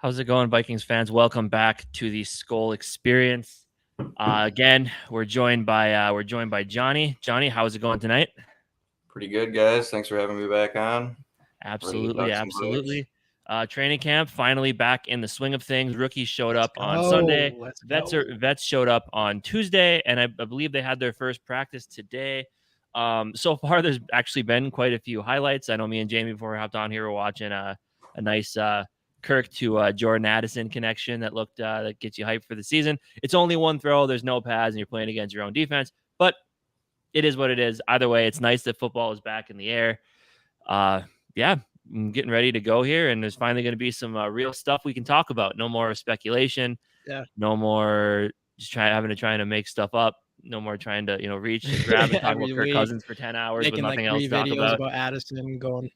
How's it going, Vikings fans? Welcome back to the Skol Experience. Again, we're joined by Johnny. Johnny, how's it going tonight? Pretty good, guys. Thanks for having me back on. Ready to Absolutely, talk some Vikes. absolutely. Training camp finally back in the swing of things. Rookies showed Let's up on go. Sunday. Let's Vets go. vets showed up on Tuesday, and I believe they had their first practice today. So far, there's actually been quite a few highlights. I know me and Jamie before we hopped on here were watching a nice Kirk to Jordan Addison connection that looked that gets you hyped for the season. It's only one throw. There's no pads, and you're playing against your own defense. But it is what it is. Either way, it's nice that football is back in the air. Yeah, I'm getting ready to go here, and there's finally going to be some real stuff we can talk about. No more speculation. Yeah. No more just trying to make stuff up. No more trying to reach and grab and talk about Kirk Cousins for 10 hours with Making nothing like else 3 to talk videos about. Addison going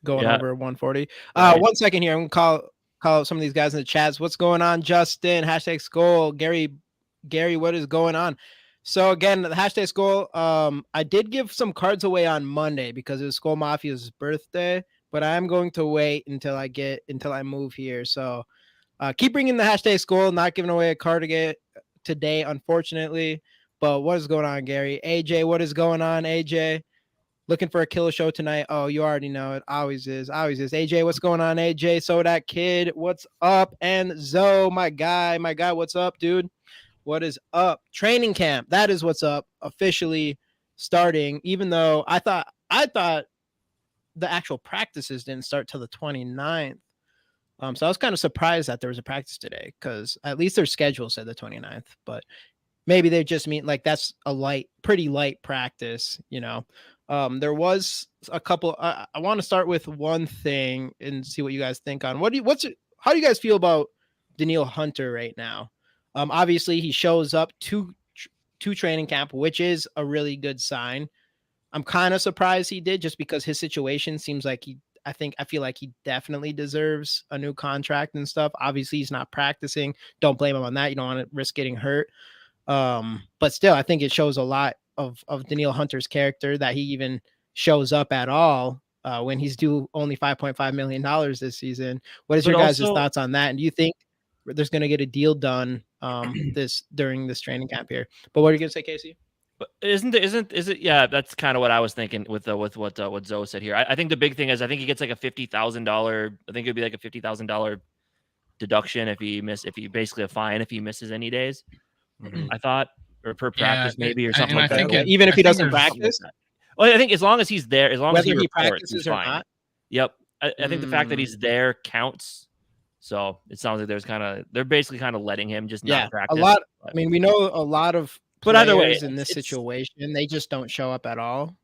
Yeah. over 140. Right. 1 second here. I'm gonna call out some of these guys in the chats. What's going on, Justin? Hashtag Skol. Gary, what is going on? So again, the hashtag Skol. I did give some cards away on Monday because it was Skol Mafia's birthday, but I am going to wait until I move here. So keep bringing the hashtag Skol. Not giving away a card today, unfortunately. But what is going on, Gary? AJ, what is going on, AJ? Looking for a killer show tonight. Oh, you already know it. Always is. AJ, what's going on, AJ? So that kid, what's up? And Zoe, my guy, what's up, dude? What is up? Training camp. That is what's up. Officially starting, even though I thought the actual practices didn't start till the 29th. So I was kind of surprised that there was a practice today because at least their schedule said the 29th, but maybe they just mean like that's a pretty light practice, There was a couple. I want to start with one thing and see what you guys think on how do you guys feel about Danielle Hunter right now? Obviously he shows up to training camp, which is a really good sign. I'm kind of surprised he did just because his situation seems like I feel like he definitely deserves a new contract and stuff. Obviously he's not practicing. Don't blame him on that. You don't want to risk getting hurt. But still, I think it shows a lot of Danielle Hunter's character that he even shows up at all when he's due only $5.5 million this season. What is your guys' thoughts on that? And do you think there's going to get a deal done during this training camp here? But what are you going to say, Casey? But is it? Yeah, that's kind of what I was thinking with what Zoe said here. I think the big thing is I think he gets like a $50,000. I think it'd be like a $50,000 deduction if he basically a fine if he misses any days. Mhm. I thought, or per practice maybe or something like that. Even if he doesn't practice. Well, I think as long as he's there, as long as he reports, practices he's or fine. not. Yep, I think the fact that he's there counts. So it sounds like they're basically kind of letting him just not practice. A lot. I mean, we know a lot of but either way, in this situation, they just don't show up at all.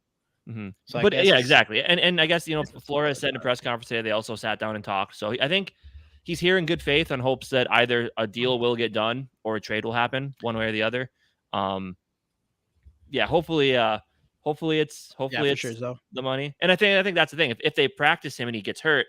Mm-hmm. So but yeah, exactly. And I guess Flores said in a press conference today they also sat down and talked. So I think he's here in good faith on hopes that either a deal will get done or a trade will happen, one way or the other. Yeah, hopefully it's the money. And I think that's the thing. If they practice him and he gets hurt,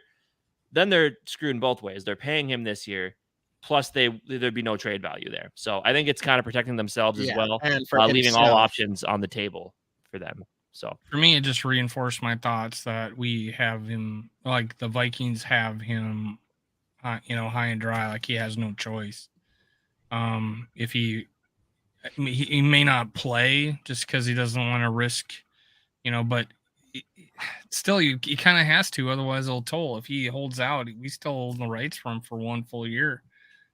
then they're screwing both ways. They're paying him this year, plus there'd be no trade value there. So I think it's kind of protecting themselves as well, and for leaving all options on the table for them. So for me, it just reinforced my thoughts that we have him, like the Vikings have him, high and dry, like he has no choice. If he may not play just because he doesn't want to risk, but still he kind of has to, otherwise it'll toll. If he holds out, we still hold the rights for him for one full year.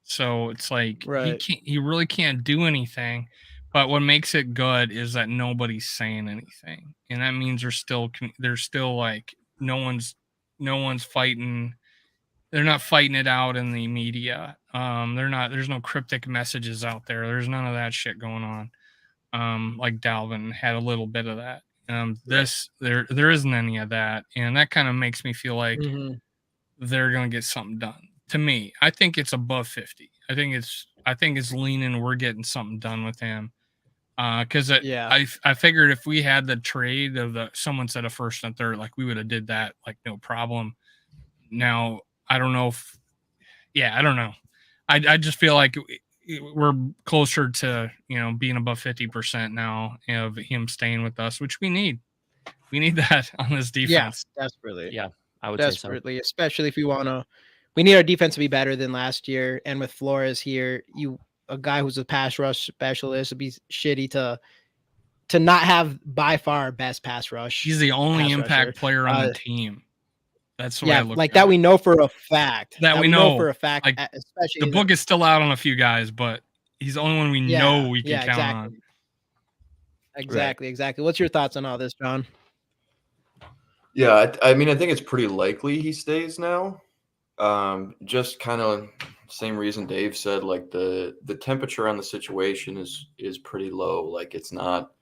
So it's like he really can't do anything. But what makes it good is that nobody's saying anything, and that means there's still like no one's fighting. They're not fighting it out in the media. There's no cryptic messages out there. There's none of that shit going on. Like Dalvin had a little bit of that. There isn't any of that, and that kind of makes me feel like they're gonna get something done. To me, I think it's above 50. I think it's leaning. We're getting something done with him. Because I figured if we had the trade of someone said a first and third, like we would have did that like no problem. Now I don't know I don't know. I just feel like we're closer to being above 50% now of him staying with us, which we need. We need that on this defense. Yeah, desperately. Yeah, I would desperately, say so. Especially if you want to we need our defense to be better than last year. And with Flores here, a guy who's a pass rush specialist, would be shitty to not have by far our best pass rush. He's the only pass impact rusher. player on the team. That's the way I Yeah, look like at that it. we know for a fact. That we know for a fact, like, especially the book is still out on a few guys, but he's the only one we know we can count on. Exactly. What's your thoughts on all this, John? Yeah, I mean, I think it's pretty likely he stays now. Just kind of same reason Dave said, like the temperature on the situation is pretty low. Like it's not,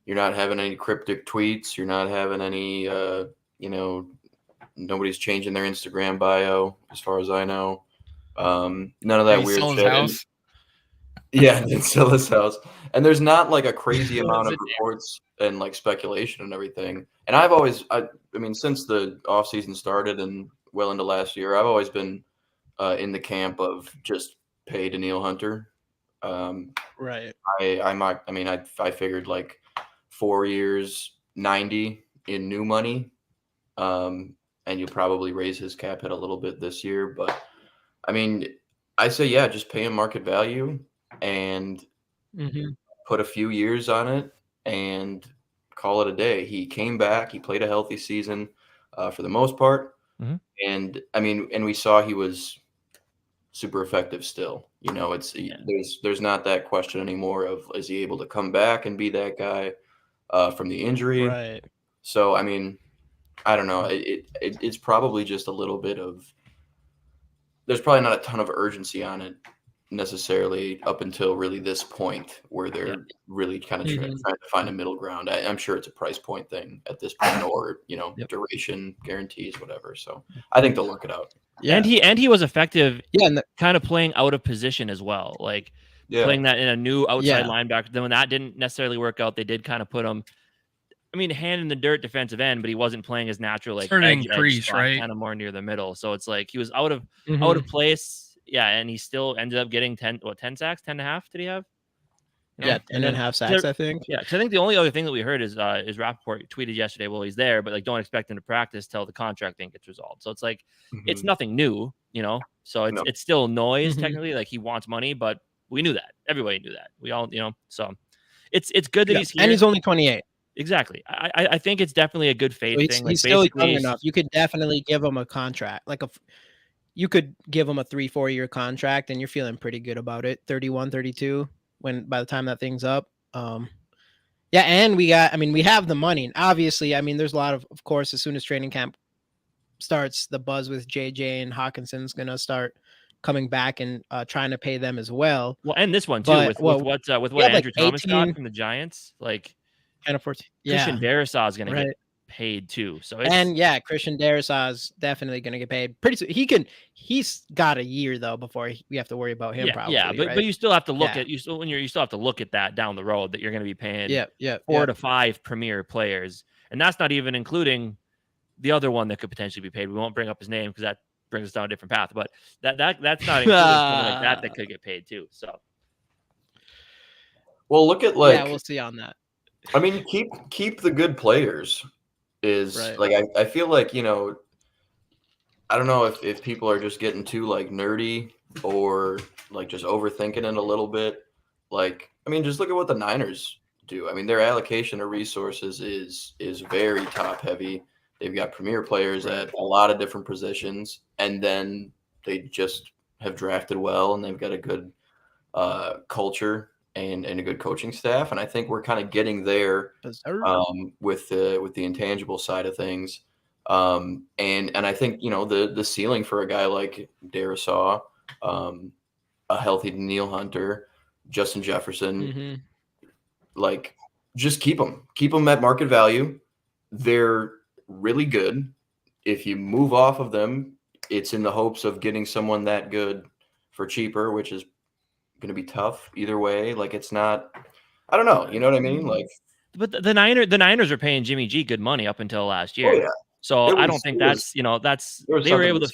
you're not having any cryptic tweets. You're not having any, nobody's changing their Instagram bio as far as I know. None of that weird sell his shit. house? Yeah, did sell his house. And there's not like a crazy amount of reports and like speculation and everything. And I've always, I mean, since the offseason started and well into last year, I've always been in the camp of just pay Daniil Hunter. Right. I figured like 4 years, 90 in new money. And you'll probably raise his cap hit a little bit this year. But I mean, I say, yeah, just pay him market value and put a few years on it and call it a day. He came back. He played a healthy season for the most part. And I mean, and we saw he was super effective still. You know, there's not that question anymore of is he able to come back and be that guy from the injury. Right. So, I mean, I don't know. It's probably just a little bit of – there's probably not a ton of urgency on it necessarily up until really this point where they're really kind of trying to find a middle ground. I'm sure it's a price point thing at this point or, duration, guarantees, whatever. So I think they'll work it out. Yeah. And he was effective kind of playing out of position as well. Like playing that in a new outside linebacker. Then when that didn't necessarily work out, they did kind of put him – I mean, hand in the dirt defensive end, but he wasn't playing his natural like edge spot, right? Kind of more near the middle. So it's like he was out of place. Yeah, and he still ended up getting 10 sacks, 10 and a half. Did he have? 10 and a half sacks, I think. Yeah, because I think the only other thing that we heard is Rappaport tweeted yesterday, well, he's there, but like don't expect him to practice till the contract thing gets resolved. So it's like it's nothing new, So it's still noise technically. Like he wants money, but we knew that. Everybody knew that. We all, So it's good that he's here. And he's only 28. Exactly. I think it's definitely a good faith thing. He's still young enough. You could definitely give him a contract. You could give him a 3-4 year contract and you're feeling pretty good about it. 31, 32 by the time that thing's up. And we have the money. And obviously, I mean, there's a lot of course, as soon as training camp starts, the buzz with JJ and Hawkinson's going to start coming back and trying to pay them as well. Well, and this one too, with what Andrew Thomas got from the Giants, like, kind of 14. Christian Darrisaw is going to get paid too. So Christian Darrisaw is definitely going to get paid pretty soon. He's got a year though before we have to worry about him. But you still have to look at you still have to look at that down the road that you're going to be paying 4 to 5 premier players, and that's not even including the other one that could potentially be paid. We won't bring up his name because that brings us down a different path. But that's not including someone like that could get paid too. So, well, look at we'll see on that. I mean, keep the good players I feel like, I don't know if people are just getting too like nerdy or like just overthinking it a little bit. Like, I mean, just look at what the Niners do. I mean, their allocation of resources is very top heavy. They've got premier players at a lot of different positions, and then they just have drafted well and they've got a good culture and a good coaching staff. And I think we're kind of getting there with the intangible side of things. And I think, the ceiling for a guy like Darrisaw, a healthy Daniil Hunter, Justin Jefferson, like just keep them at market value. They're really good. If you move off of them, it's in the hopes of getting someone that good for cheaper, which is going to be tough either way. Like it's not, I don't know. You know what I mean? Like, but the Niners are paying Jimmy G good money up until last year. Oh, yeah. So I don't think they were able to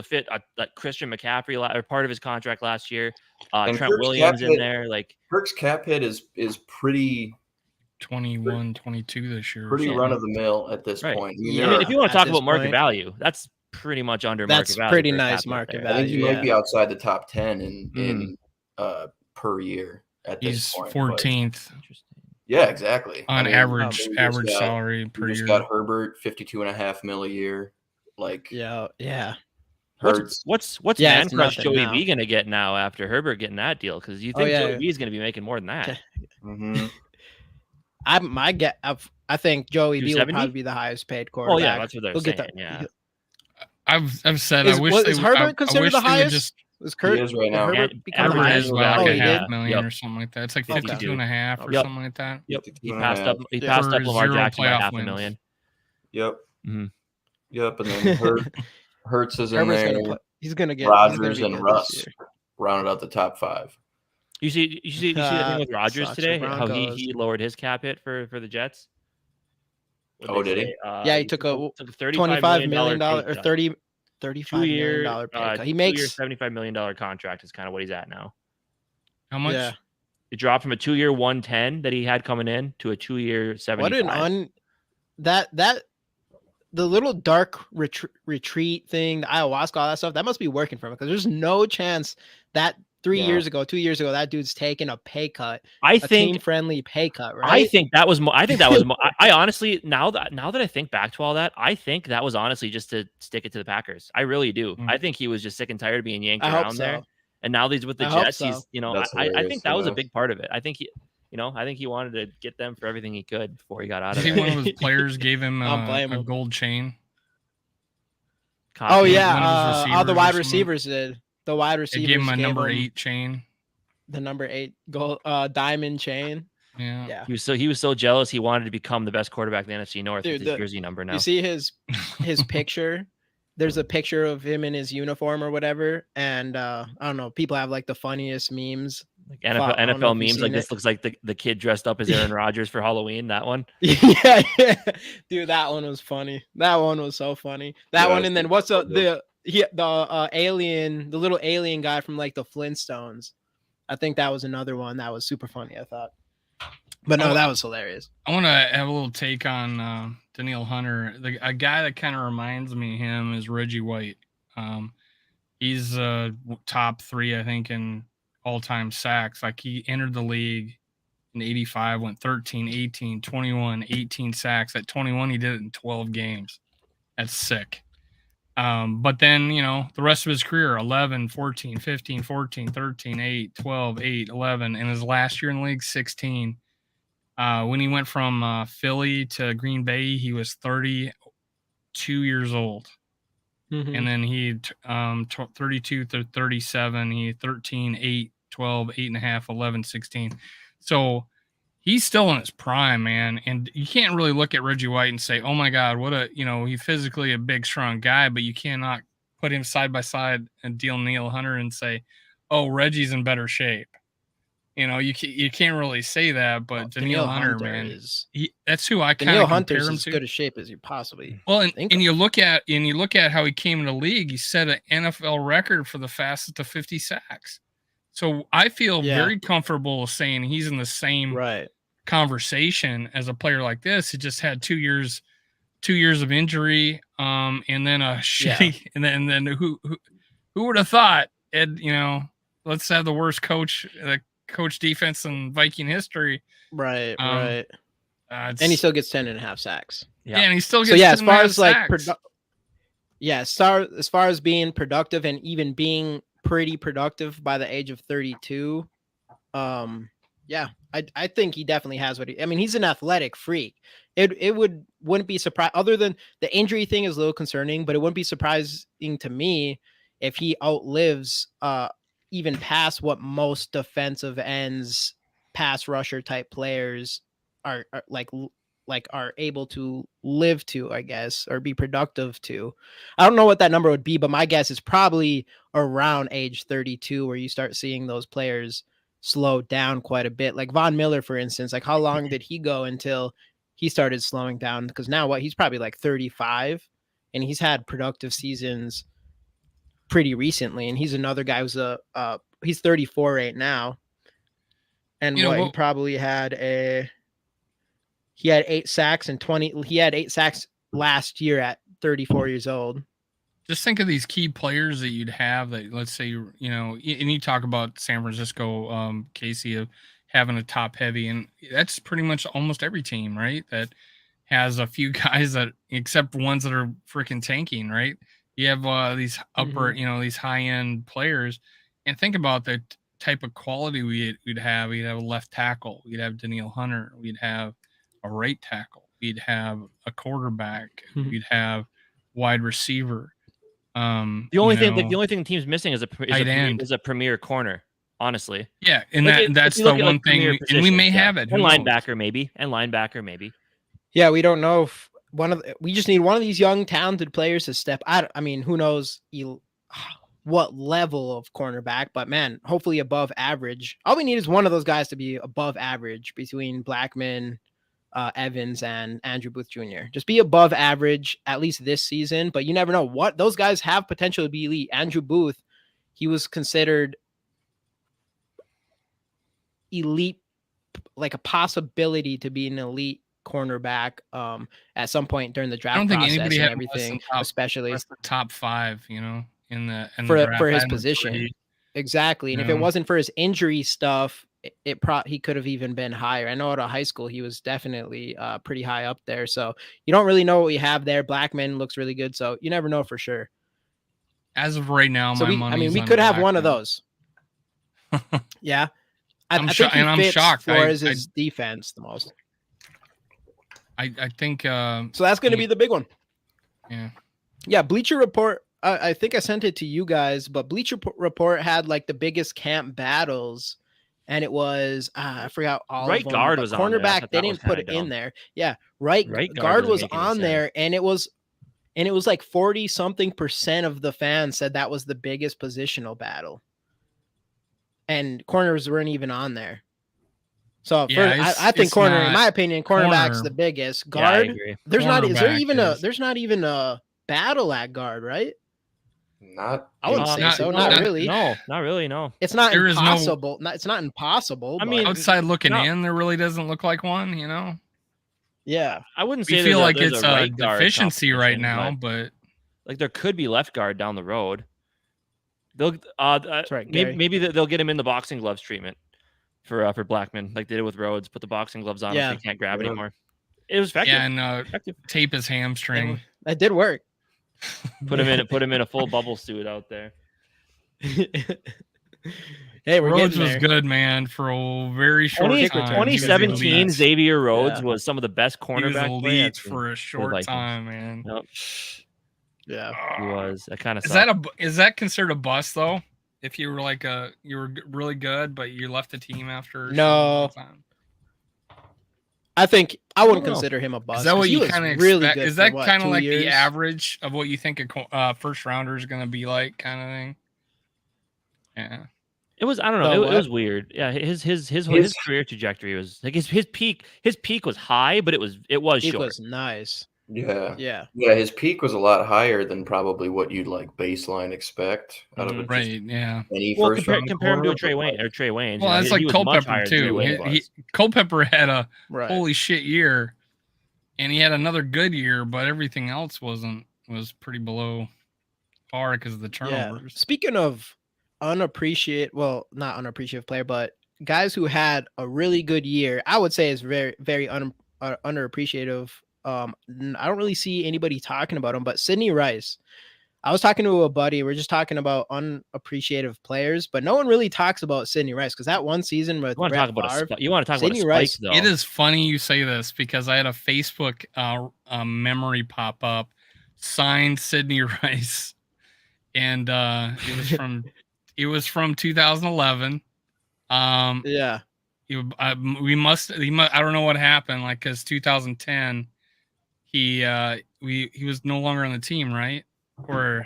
fit a Christian McCaffrey or part of his contract last year. Trent Williams in there. Like Kirk's cap hit is pretty 21, 22 this year. Pretty run of the mill at this point. I mean, if you want to talk about market value, that's pretty much under That's market value. pretty for a nice captain market there. I think he value, might be outside the top 10 in per year at this He's point. 14th Interesting. Yeah, exactly. on average salary per You just year. got Herbert, $52.5 million a year. Like, yeah. What's Yeah, it's Man Crush nothing Joey now. V gonna get now after Herbert getting that deal? Because you think Joey V is gonna be making more than that. mhm. I think Joey B will 270? probably be the highest paid quarterback. Oh yeah, that's what they're He'll saying. get that. Yeah. I've said Is, I wish is Herbert I considered wish the they would highest? just Was Kurt? He is right did now. Herbert become the Herbert highest? is like Oh, he did. $500 million or something like that. It's like 52.5 or Yep. something like that. Yep. He 52.5. passed up. He Yeah. passed For up Lamar 0 Jackson by playoff $500,000. Yep. Mhm. Yep. And then Hurts is in Herbert's there. gonna play. He's gonna get. Rodgers he's gonna be and good Russ this year. rounded out the top 5. You see the thing with Rodgers sucks for today? How Broncos. he lowered his cap hit for the Jets. Oh, did he? Yeah, he took a $25 million or $35 million pay cut. He makes 2-year $75 million contract is kind of what he's at now. How much? Yeah. It dropped from a 2-year 110 that he had coming in to a 2-year 75. That the little dark retreat thing, the ayahuasca, all that stuff, that must be working for him because there's no chance that 2 years ago, that dude's taking a pay cut. I think team-friendly pay cut, right? I think that was. I honestly, now that I think back to all that, I think that was honestly just to stick it to the Packers. I really do. I think he was just sick and tired of being yanked around there. And now he's with the Jets. He's, I think that was a big part of it. I think he wanted to get them for everything he could before he got out of there. One of his players gave him a gold chain. Oh yeah, the wide receivers did. The wide receivers gave him a number 8 chain. The number 8 gold diamond chain. Yeah. He was so jealous. He wanted to become the best quarterback in the NFC North. Dude, with his jersey number now. You see his picture. There's a picture of him in his uniform or whatever, and I don't know. People have like the funniest memes, like NFL memes. Like this looks like the kid dressed up as Aaron Rodgers for Halloween. That one. Yeah, dude, that one was funny. That one was so funny. That one, and then what's the alien, the little alien guy from like the Flintstones. I think that was another one that was super funny, I thought. But no, that was hilarious. I want to have a little take on Danielle Hunter. A guy that kind of reminds me of him is Reggie White. He's top 3, I think, in all-time sacks. Like, he entered the league in 85, went 13, 18, 21, 18 sacks. At 21, he did it in 12 games. That's sick. But then, the rest of his career, 11, 14, 15, 14, 13, 8, 12, 8, 11, and his last year in the league, 16. When he went from Philly to Green Bay, he was 32 years old. Mm-hmm. And then he 32 to 37, he 13, 8, 12, 8.5, 11, 16. So he's still in his prime, man. And you can't really look at Reggie White and say, oh my God, he's physically a big, strong guy, but you cannot put him side by side and Danielle Hunter and say, oh, Reggie's in better shape. You can't really say that, but Danielle Hunter, man, that's who I kind of compare him to. As good a shape as you possibly. Well, and you look at how he came in the league. He set an NFL record for the fastest to 50 sacks. So I feel very comfortable saying he's in the same conversation as a player like this. He just had 2 years of injury, and then a shitty, and then who would have thought? Ed, let's have the worst coach defense in Viking history. Right. And he still gets 10.5 sacks. Yeah, and he still gets. So as far as like, as far as being productive and even being pretty productive by the age of 32, I think he definitely has he's an athletic freak. It wouldn't be surprised, other than the injury thing is a little concerning, but it wouldn't be surprising to me if he outlives even past what most defensive ends, pass rusher type players are able to live to, I guess, or be productive to. I don't know what that number would be, but my guess is probably around age 32 where you start seeing those players slow down quite a bit. Like Von Miller, for instance, like how long did he go until he started slowing down? Because now he's probably like 35 and he's had productive seasons pretty recently. And he's another guy who's he's 34 right now. And he probably had he had 8 sacks and 20. He had 8 sacks last year at 34 years old. just think of these key players that you'd have that, let's say, and you talk about San Francisco, Casey, of having a top heavy, and that's pretty much almost every team, right? That has a few guys that, except ones that are freaking tanking, right? You have these upper, these high end players, and think about the type of quality we'd have. We'd have a left tackle, we'd have Danielle Hunter, we'd have a right tackle, we'd have a quarterback, we'd have wide receiver. The only thing the team's missing is a premier corner, honestly. Yeah, and that's the one thing, and we may have it. And linebacker maybe. Yeah, we don't know if we just need one of these young talented players to step out. I mean, who knows what level of cornerback, but man, hopefully above average. All we need is one of those guys to be above average between Blackman, Evans, and Andrew Booth Jr. Just be above average at least this season, but you never know what those guys have potential to be elite. Andrew Booth, he was considered elite, like a possibility to be an elite cornerback at some point during the draft. I don't think anybody had everything, top, especially the top 5, in the for his position. Exactly. And if it wasn't for his injury stuff, he could have even been higher. I know at a high school he was definitely pretty high up there. So you don't really know what you have there. Blackman looks really good, so you never know for sure. As of right now, we could have one of those. Yeah, I'm shocked. Flores' defense the most. I think so. That's going to be the big one. Yeah. Bleacher Report. I think I sent it to you guys, but Bleacher Report had like the biggest camp battles, and it was I forgot all right of them. Guard was cornerback. On there. They didn't put it in there. Yeah, right guard was on there, and it was like 40-something% of the fans said that was the biggest positional battle, and corners weren't even on there. So I think in my opinion, cornerback's the biggest. Guard, there's not even a battle at guard, right? I wouldn't say so. Not really. No, not really. No, it's not impossible. It's not impossible. I mean, outside looking in, there really doesn't look like one. Yeah, I wouldn't say. We feel like it's a deficiency right now, but like there could be left guard down the road. They'll that's right. Maybe they'll get him in the boxing gloves treatment for Blackman, like they did with Rhodes. Put the boxing gloves on if he can't grab anymore. It was effective. Yeah, and tape his hamstring. That did work. Put him in a full bubble suit out there. Hey, Rhodes was good, man, for a very short time. 2017, Xavier Rhodes was some of the best cornerback players for a short time, man. Yep. Yeah, he was. That kind of is that considered a bust though? If you were you were really good, but you left the team after time? I think I wouldn't consider him a bust. Is that what you kind of really expect? Is that kind of like the average of what you think a first rounder is going to be like, kind of thing? Yeah, it was. I don't know. It was weird. Yeah, his career trajectory was like his peak. His peak was high, but it was short. It was nice. Yeah. His peak was a lot higher than probably what you'd like baseline expect out of it. Right. Yeah. Compare him to a Trey Wayne. Well, that's like Culpepper too. Culpepper had a holy shit year, and he had another good year, but everything else was pretty below par because of the turnovers. Yeah. Speaking of not unappreciative player, but guys who had a really good year, I would say is very, very underappreciative. I don't really see anybody talking about him, but Sidney Rice. I was talking to a buddy. We're just talking about unappreciative players, but no one really talks about Sidney Rice because that one season with you want to talk about Sidney a spike, Rice, though. It is funny you say this because I had a Facebook memory pop up, signed Sidney Rice, and it was from 2011. Yeah. He must. I don't know what happened. Like, because 2010. He was no longer on the team, right? Or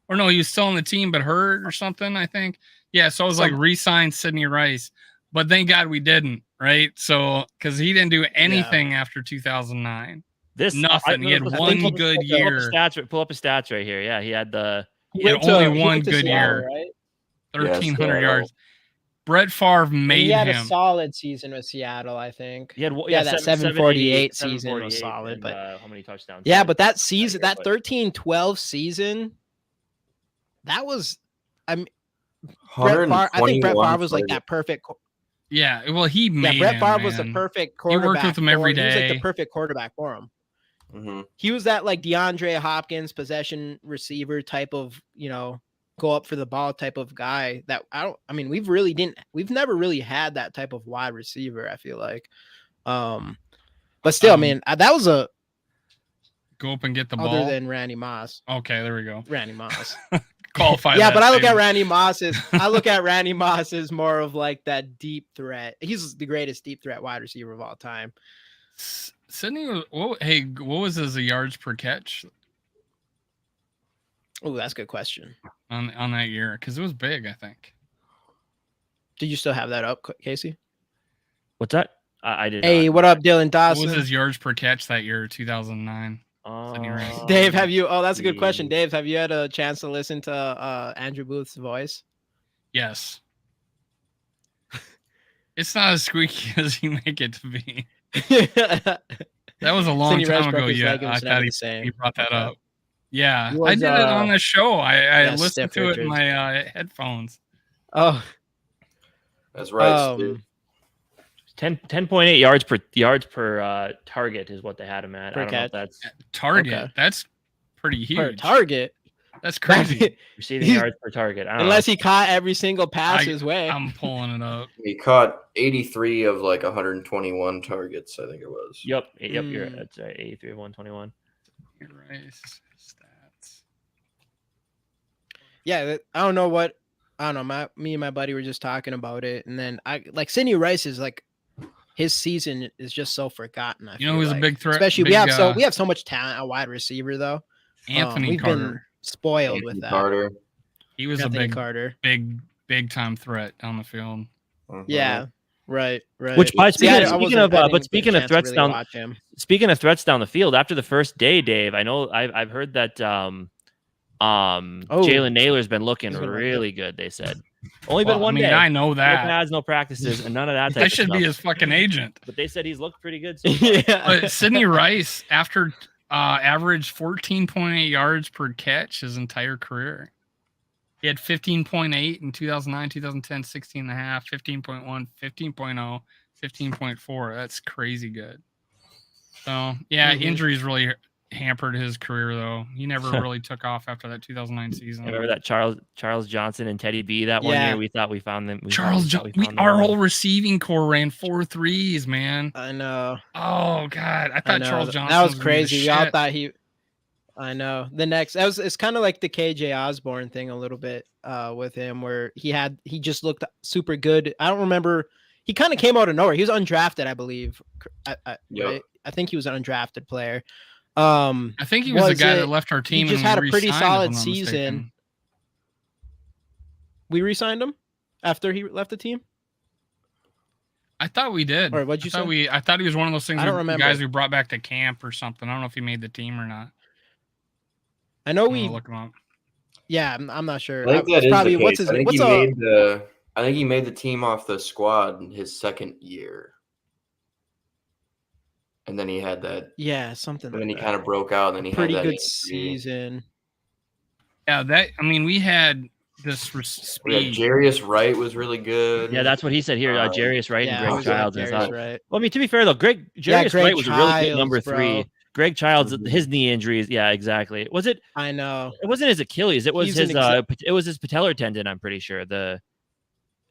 no, he was still on the team but hurt or something, I think. Yeah, so I was like re-signed Sidney Rice, but thank God we didn't, right? So because he didn't do anything after 2009. Nothing. He had one good year. Pull up his stats right here. Yeah, he had only one good year, right? 1,300 yards. Brett Favre made him. He had a solid season with Seattle, I think. He had that 748 season was solid. But how many touchdowns? Yeah, but that season, that 13-12 season, that was, I mean, Brett Favre, I think Brett Favre was like that perfect. Yeah, well, he made Brett Favre him, was the man. perfect quarterback. He worked with him every day. He was like the perfect quarterback for him. Mm-hmm. He was that like DeAndre Hopkins possession receiver type of, go up for the ball type of guy that we've never really had that type of wide receiver, I feel like. But still, man, that was a go up and get the ball. Other than Randy Moss. Okay, there we go. Randy Moss. Qualify. Yeah, but I look at Randy Moss as more of like that deep threat. He's the greatest deep threat wide receiver of all time. Sidney, what was his yards per catch? Oh, that's a good question. On that year, because it was big, I think. Did you still have that up, Casey? What's that? I did. Hey, what up, Dylan Dawson? What was his yards per catch that year, 2009? Dave, have you? Oh, that's a good question. Dave, have you had a chance to listen to Andrew Booth's voice? Yes. It's not as squeaky as you make it to be. That was a long time ago. Yeah, I thought he brought that up. Yeah, I did it on the show. I listened to it in my headphones. Oh, that's right. 10.8 yards per target is what they had him at. I don't know if that's target. Okay. That's pretty huge. Per target. That's crazy. Receiving yards per target. Unless he caught every single pass his way. I'm pulling it up. He caught 83 of like 121 targets, I think it was. Yep. You're right. That's right. 83 of 121. You're right. Stats. Yeah, I don't know. Me and my buddy were just talking about it, and then Sidney Rice is like, his season is just so forgotten. He was a big threat. Especially we have so much talent at wide receiver though. Anthony Carter. Been spoiled with that. Carter. He was Anthony a Carter. big time threat down the field. Uh-huh. Yeah. Right. Which speaking of threats down the field, after the first day, Dave, I know I've heard that Jalen Naylor's been looking really good. They said only been one day. I know that. No pads, no practices, and none of that. I should be his fucking agent. But they said he's looked pretty good. So yeah. But Sidney Rice, after averaged 14.8 yards per catch his entire career. He had 15.8 in 2009, 2010, 16.5, 15.1, 15.0, 15.4. That's crazy good. So, yeah, Injuries really hampered his career, though. He never really took off after that 2009 season. I remember that Charles Johnson and Teddy B that one year. We thought we found them. Our whole receiving core ran 4 threes, man. I know. Oh God, I thought Charles Johnson. That was crazy. We all thought he. I know. It's kind of like the KJ Osborne thing a little bit with him, where he just looked super good. I don't remember. He kind of came out of nowhere. He was undrafted, I believe. Right? I think he was an undrafted player. I think he was the guy that left our team. He just had a pretty solid season. We re-signed him after he left the team. I thought we did. Or what'd you say? I thought he was one of those things. I don't remember. Guys we brought back to camp or something. I don't know if he made the team or not. I know we look him up. Yeah, I'm not sure. I think that is probably the case. I think he made the team off the squad in his second year. And then he had that. Yeah, something. And then he kind of broke out, and then he pretty had that good season. Yeah, we had this speed. Jarius Wright was really good. Yeah, that's what he said here. Jarius Wright and Greg Childs. Right. Well, I mean, to be fair though, Jarius Wright was a really good number 3. Greg Childs, his knee injuries. Yeah, exactly. Was it? I know. It wasn't his Achilles. It was it was his patellar tendon. I'm pretty sure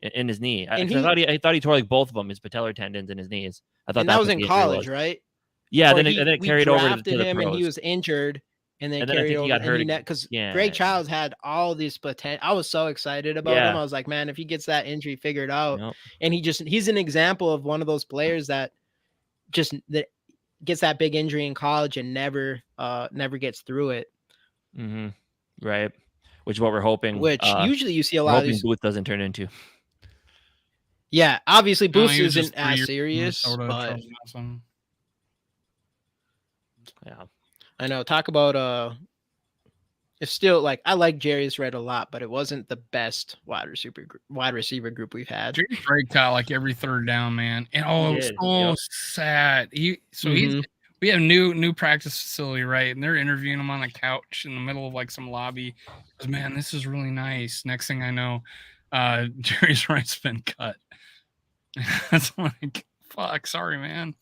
in his knee. I thought he tore like both of them, his patellar tendons in his knees. I thought that was in college, right? Yeah, then it carried over to the him, pros. And he was injured, and then carried over. Got hurt because Greg Childs had all this potential. I was so excited about him. I was like, man, if he gets that injury figured out, and he's an example of one of those players that gets that big injury in college and never gets through it. Mm-hmm. Right. Which is what we're hoping. Which usually you see a lot of these. Booth doesn't turn into. Yeah, obviously Booth isn't as serious, but yeah, I know. Talk about it's still like I like Jarius Wright a lot, but it wasn't the best wide receiver group we've had. Jarius Wright caught like every third down, man, and it was so sad. We have new practice facility, right? And they're interviewing him on a couch in the middle of like some lobby. He goes, man, this is really nice. Next thing I know, Jerry's right's been cut. That's like, fuck, sorry, man.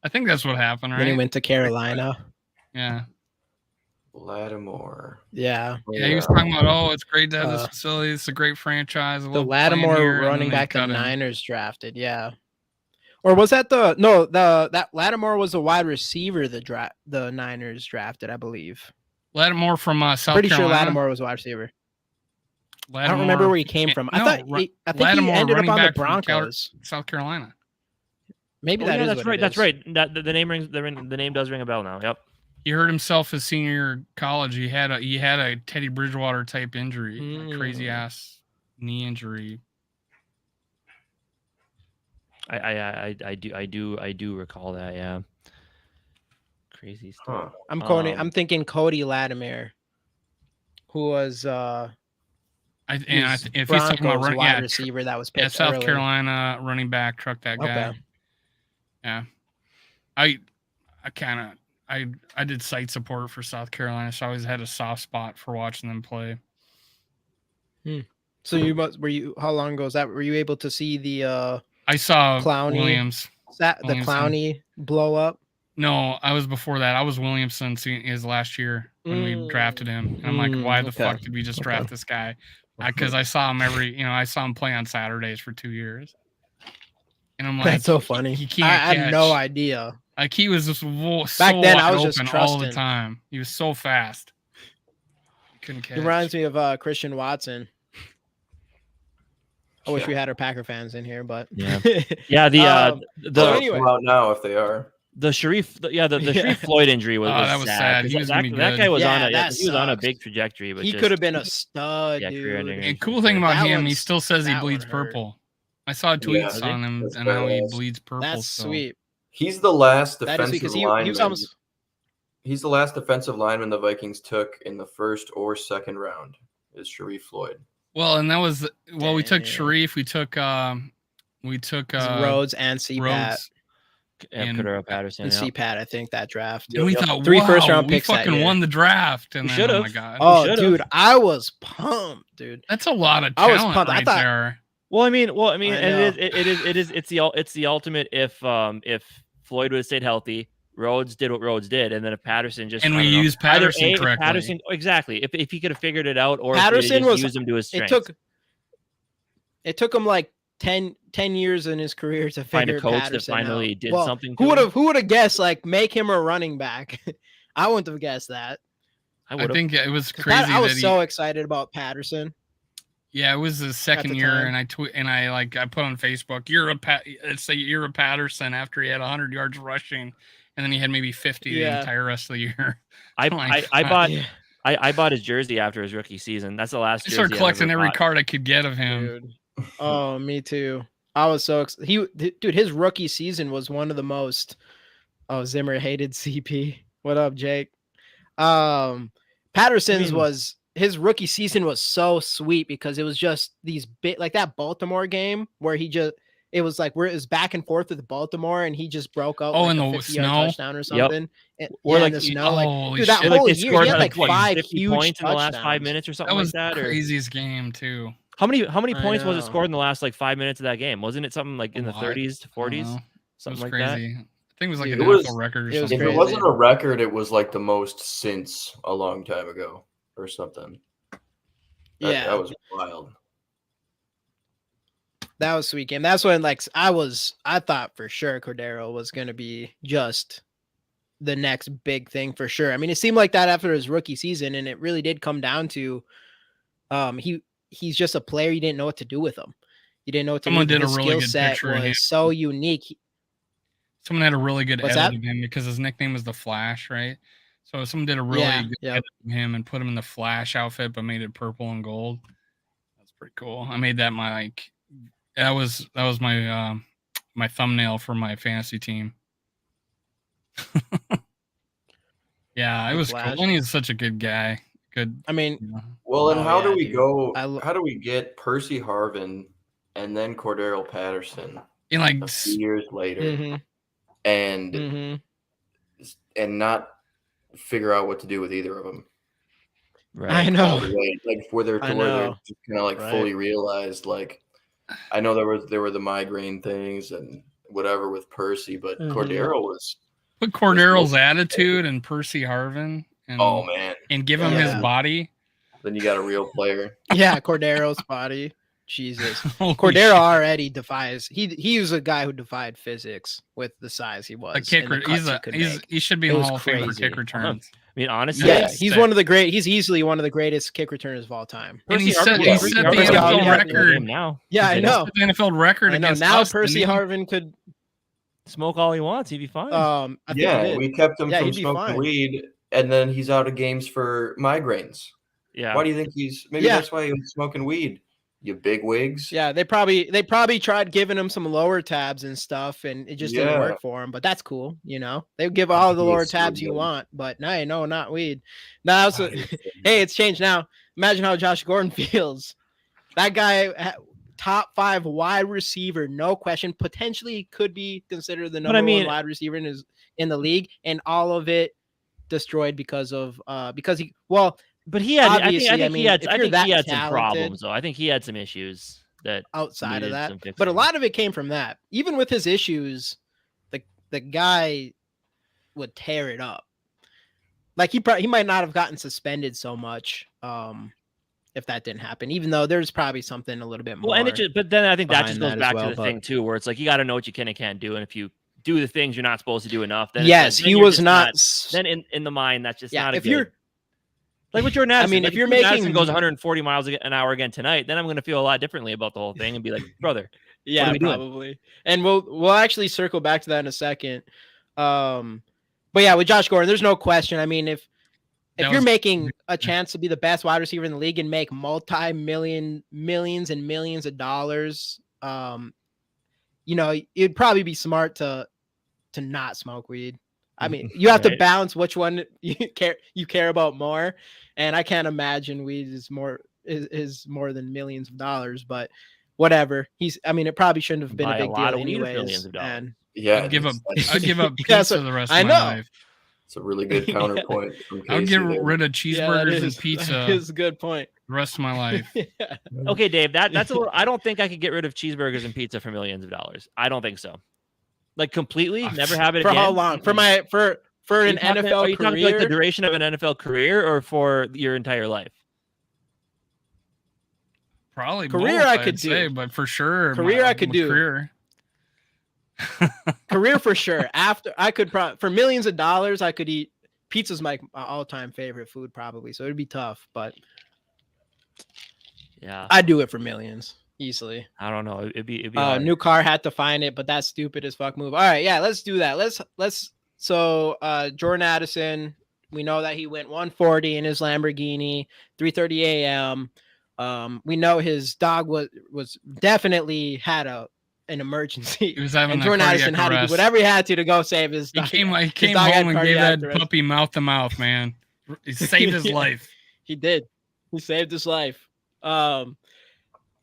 I think that's what happened, right? Then he went to Carolina. Yeah. Lattimore. Yeah. Yeah, he was talking about, oh, it's great to have this facility. It's a great franchise. The Lattimore running back the Niners drafted. Yeah. Or was that that Lattimore was a wide receiver the Niners drafted, I believe. Lattimore from South Pretty Carolina. Sure Lattimore was a wide receiver. Lattimore, I don't remember where he came from. I think he ended up on the Broncos. South Carolina. Maybe that's right. That's right. The name rings. The name does ring a bell now. Yep. He hurt himself his senior year of college. He had a Teddy Bridgewater type injury, a crazy ass knee injury. I do recall that. Yeah. Crazy stuff. I'm thinking Cody Lattimore, who was if he's talking about wide receiver that was picked South early. Carolina running back, truck that guy. Okay. Yeah, I did site support for South Carolina, so I always had a soft spot for watching them play. So how long ago was that? Were you able to see the I saw Clowney, Williams. The Clowney blow up? No, I was before that. I was Williamson his last year when we drafted him. And I'm like, why the fuck did we just draft this guy? Because I saw him I saw him play on Saturdays for 2 years. And I'm like, that's so funny. He can't I had no idea. Like he was just back then. I was open just trusting all the time. He was so fast. He couldn't catch. He reminds me of Christian Watson. I wish we had our Packer fans in here, but yeah. The anyway, out now if they are. The Sharif Floyd injury was that was sad. He was that guy was he was on a big trajectory, but he could have been a stud, dude. And cool thing about him, he still says he bleeds purple. I saw tweets on him and how he bleeds purple. That's sweet. He's the last defensive lineman. He was almost... He's the last defensive lineman the Vikings took in the first or second round. Is Sharif Floyd? Well, and that was we took Sharif, we took Rhodes and C-Pat. And Cordero Patterson and C-Pat, I think that draft. And we thought 3 first-round picks. We fucking won the draft. And should have. Oh my god! Oh, dude, I was pumped, dude. That's a lot of talent. I was pumped. I thought, there. Well, I mean, and it's the ultimate if Floyd would have stayed healthy, Rhodes did what Rhodes did, and then if Patterson just used Patterson correctly. Patterson, exactly. If he could have figured it out, or Patterson if used him to his strengths. It took him like 10 years in his career to find figure a coach Patterson that finally out. did something. Who would have guessed like make him a running back? I wouldn't have guessed that. I think it was crazy. I was so excited about Patterson. Yeah, it was his second year, and I put on Facebook, "You're a Patterson" after he had 100 yards rushing, and then he had maybe 50 the entire rest of the year. I bought his jersey after his rookie season. That's the last. I started collecting every card I could get of him. Dude. Oh, me too. I was so excited. Dude, his rookie season was one of the most. Oh, Zimmer hated CP. What up, Jake? Patterson's his rookie season was so sweet because it was just these bit like that Baltimore game where it was like where it was back and forth with Baltimore and he just broke out. Oh, in the snow touchdown or something. Yep. Or like in the snow, dude, that whole year he had like 5 huge points in the last 5 minutes or something like that. That was the craziest game too. How many points was it scored in the last like 5 minutes of that game? Wasn't it something like in the 30s to 40s? Something like crazy. that. I think it was like an NFL record or something. If it wasn't a record, it was like the most since a long time ago or something. That was wild. That was a sweet game. That's when I thought for sure Cordero was going to be just the next big thing for sure. I mean, it seemed like that after his rookie season, and it really did come down to he's just a player. You didn't know what to do with him. You didn't know what to do. Someone did a his really skill good set picture of him. was so unique. Someone had a really good edit of him because his nickname was the Flash, right? So someone did a really good edit of him and put him in the Flash outfit, but made it purple and gold. That's pretty cool. I made that that was my my thumbnail for my fantasy team. Yeah, it was cool. And he's such a good guy. Good. I mean, well, and how do we go? How do we get Percy Harvin and then Cordero Patterson in like a few years later? Mm-hmm. And and not figure out what to do with either of them. Right. I know. Like where they're just kind of like fully realized. Like, I know there were the migraine things and whatever with Percy, but Cordero was. But Cordero's attitude and Percy Harvin, and oh man, and give him his body. Then you got a real player. Yeah, Cordero's body. Jesus. Cordero already defies. He was a guy who defied physics with the size he was. A kicker. He should be in the Hall of Fame for kick returns. I mean, honestly, yeah, he's one of the great. He's easily one of the greatest kick returners of all time. And he set the NFL record now. Yeah, I know. The NFL record. I know. Now Percy Harvin could smoke all he wants. He'd be fine. We kept him from smoking weed, and then he's out of games for migraines. Yeah. Why do you think maybe that's why he was smoking weed? You big wigs. Yeah, they probably tried giving him some lower tabs and stuff, and it just didn't work for him. But that's cool, They give all the lower tabs you want, but no, not weed. Now, hey, it's changed now. Imagine how Josh Gordon feels. That guy, top 5 wide receiver, no question. Potentially could be considered the number 1 wide receiver in the league, and all of it destroyed because he. But he had, I think he had talented, some problems, though. I think he had some issues that outside of that, but a lot of it came from that. Even with his issues, the guy would tear it up. Like he might not have gotten suspended so much if that didn't happen. Even though there's probably something a little bit more. Well, but then I think that just goes back to the thing too, where it's like you got to know what you can and can't do, and if you do the things you're not supposed to do enough, then he was not. Then in the mind, that's just not. If you're like with Jordan Addison, I mean, if you're making Addison goes 140 miles an hour again tonight, then I'm going to feel a lot differently about the whole thing and be like, brother, yeah, probably. And we'll actually circle back to that in a second. But yeah, with Josh Gordon, there's no question. I mean, if you're making a chance to be the best wide receiver in the league and make millions and millions of dollars, it'd probably be smart to not smoke weed. I mean, you have to balance which one you care about more, and I can't imagine weed is more than millions of dollars. But whatever, it probably shouldn't have been a big deal anyways. And I'd give up pizza the rest of my life. It's a really good counterpoint. I would get rid of cheeseburgers and pizza. That is a good point. The rest of my life. Okay, Dave, that's a little. I don't think I could get rid of cheeseburgers and pizza for millions of dollars. I don't think so. Like completely, never have it for again. How long? For an NFL career? Are you talking like the duration of an NFL career or for your entire life? Probably career. Both, I could say, but for sure, career I could do. Career for sure. After I could for millions of dollars, I could eat. Pizza's my all-time favorite food, probably. So it'd be tough, but yeah, I'd do it for millions. Easily. I don't know. It'd be new car had to find it, but that's stupid as fuck move. All right, yeah, let's do that. So Jordan Addison, we know that he went 140 in his Lamborghini, 3:30 a.m. We know his dog was definitely had an emergency. He was having and Jordan Addison had to do whatever he had to go save his dog. He came home and gave that puppy mouth to mouth, man. He saved his life. He did. He saved his life.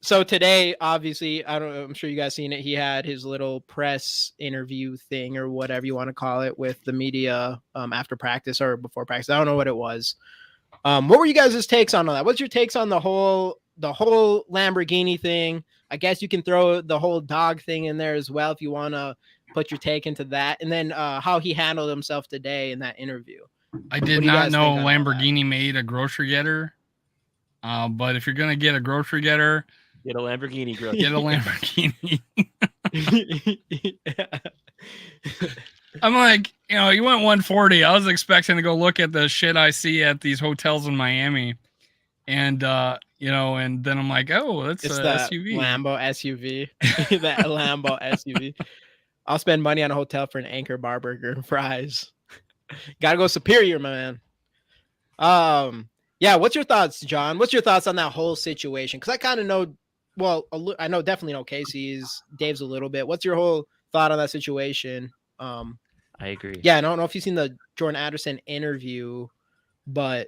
So today, obviously, I'm sure you guys seen it. He had his little press interview thing or whatever you want to call it with the media after practice or before practice. I don't know what it was. What were you guys' takes on all that? What's your takes on the whole Lamborghini thing? I guess you can throw the whole dog thing in there as well if you want to put your take into that. And then how he handled himself today in that interview. I did not know Lamborghini made a grocery getter. But if you're going to get a grocery getter, get a Lamborghini. Get a Lamborghini. I'm like, you went 140. I was expecting to go look at the shit I see at these hotels in Miami. And, and then I'm like, oh, that's it's a SUV. Lambo SUV. That Lambo SUV. I'll spend money on a hotel for an Anchor bar burger and fries. Gotta go Superior, my man. Yeah, what's your thoughts, John? What's your thoughts on that whole situation? Because I kind of know, I know definitely know Casey's, Dave's a little bit. What's your whole thought on that situation? I agree. Yeah, I don't know if you've seen the Jordan Addison interview, but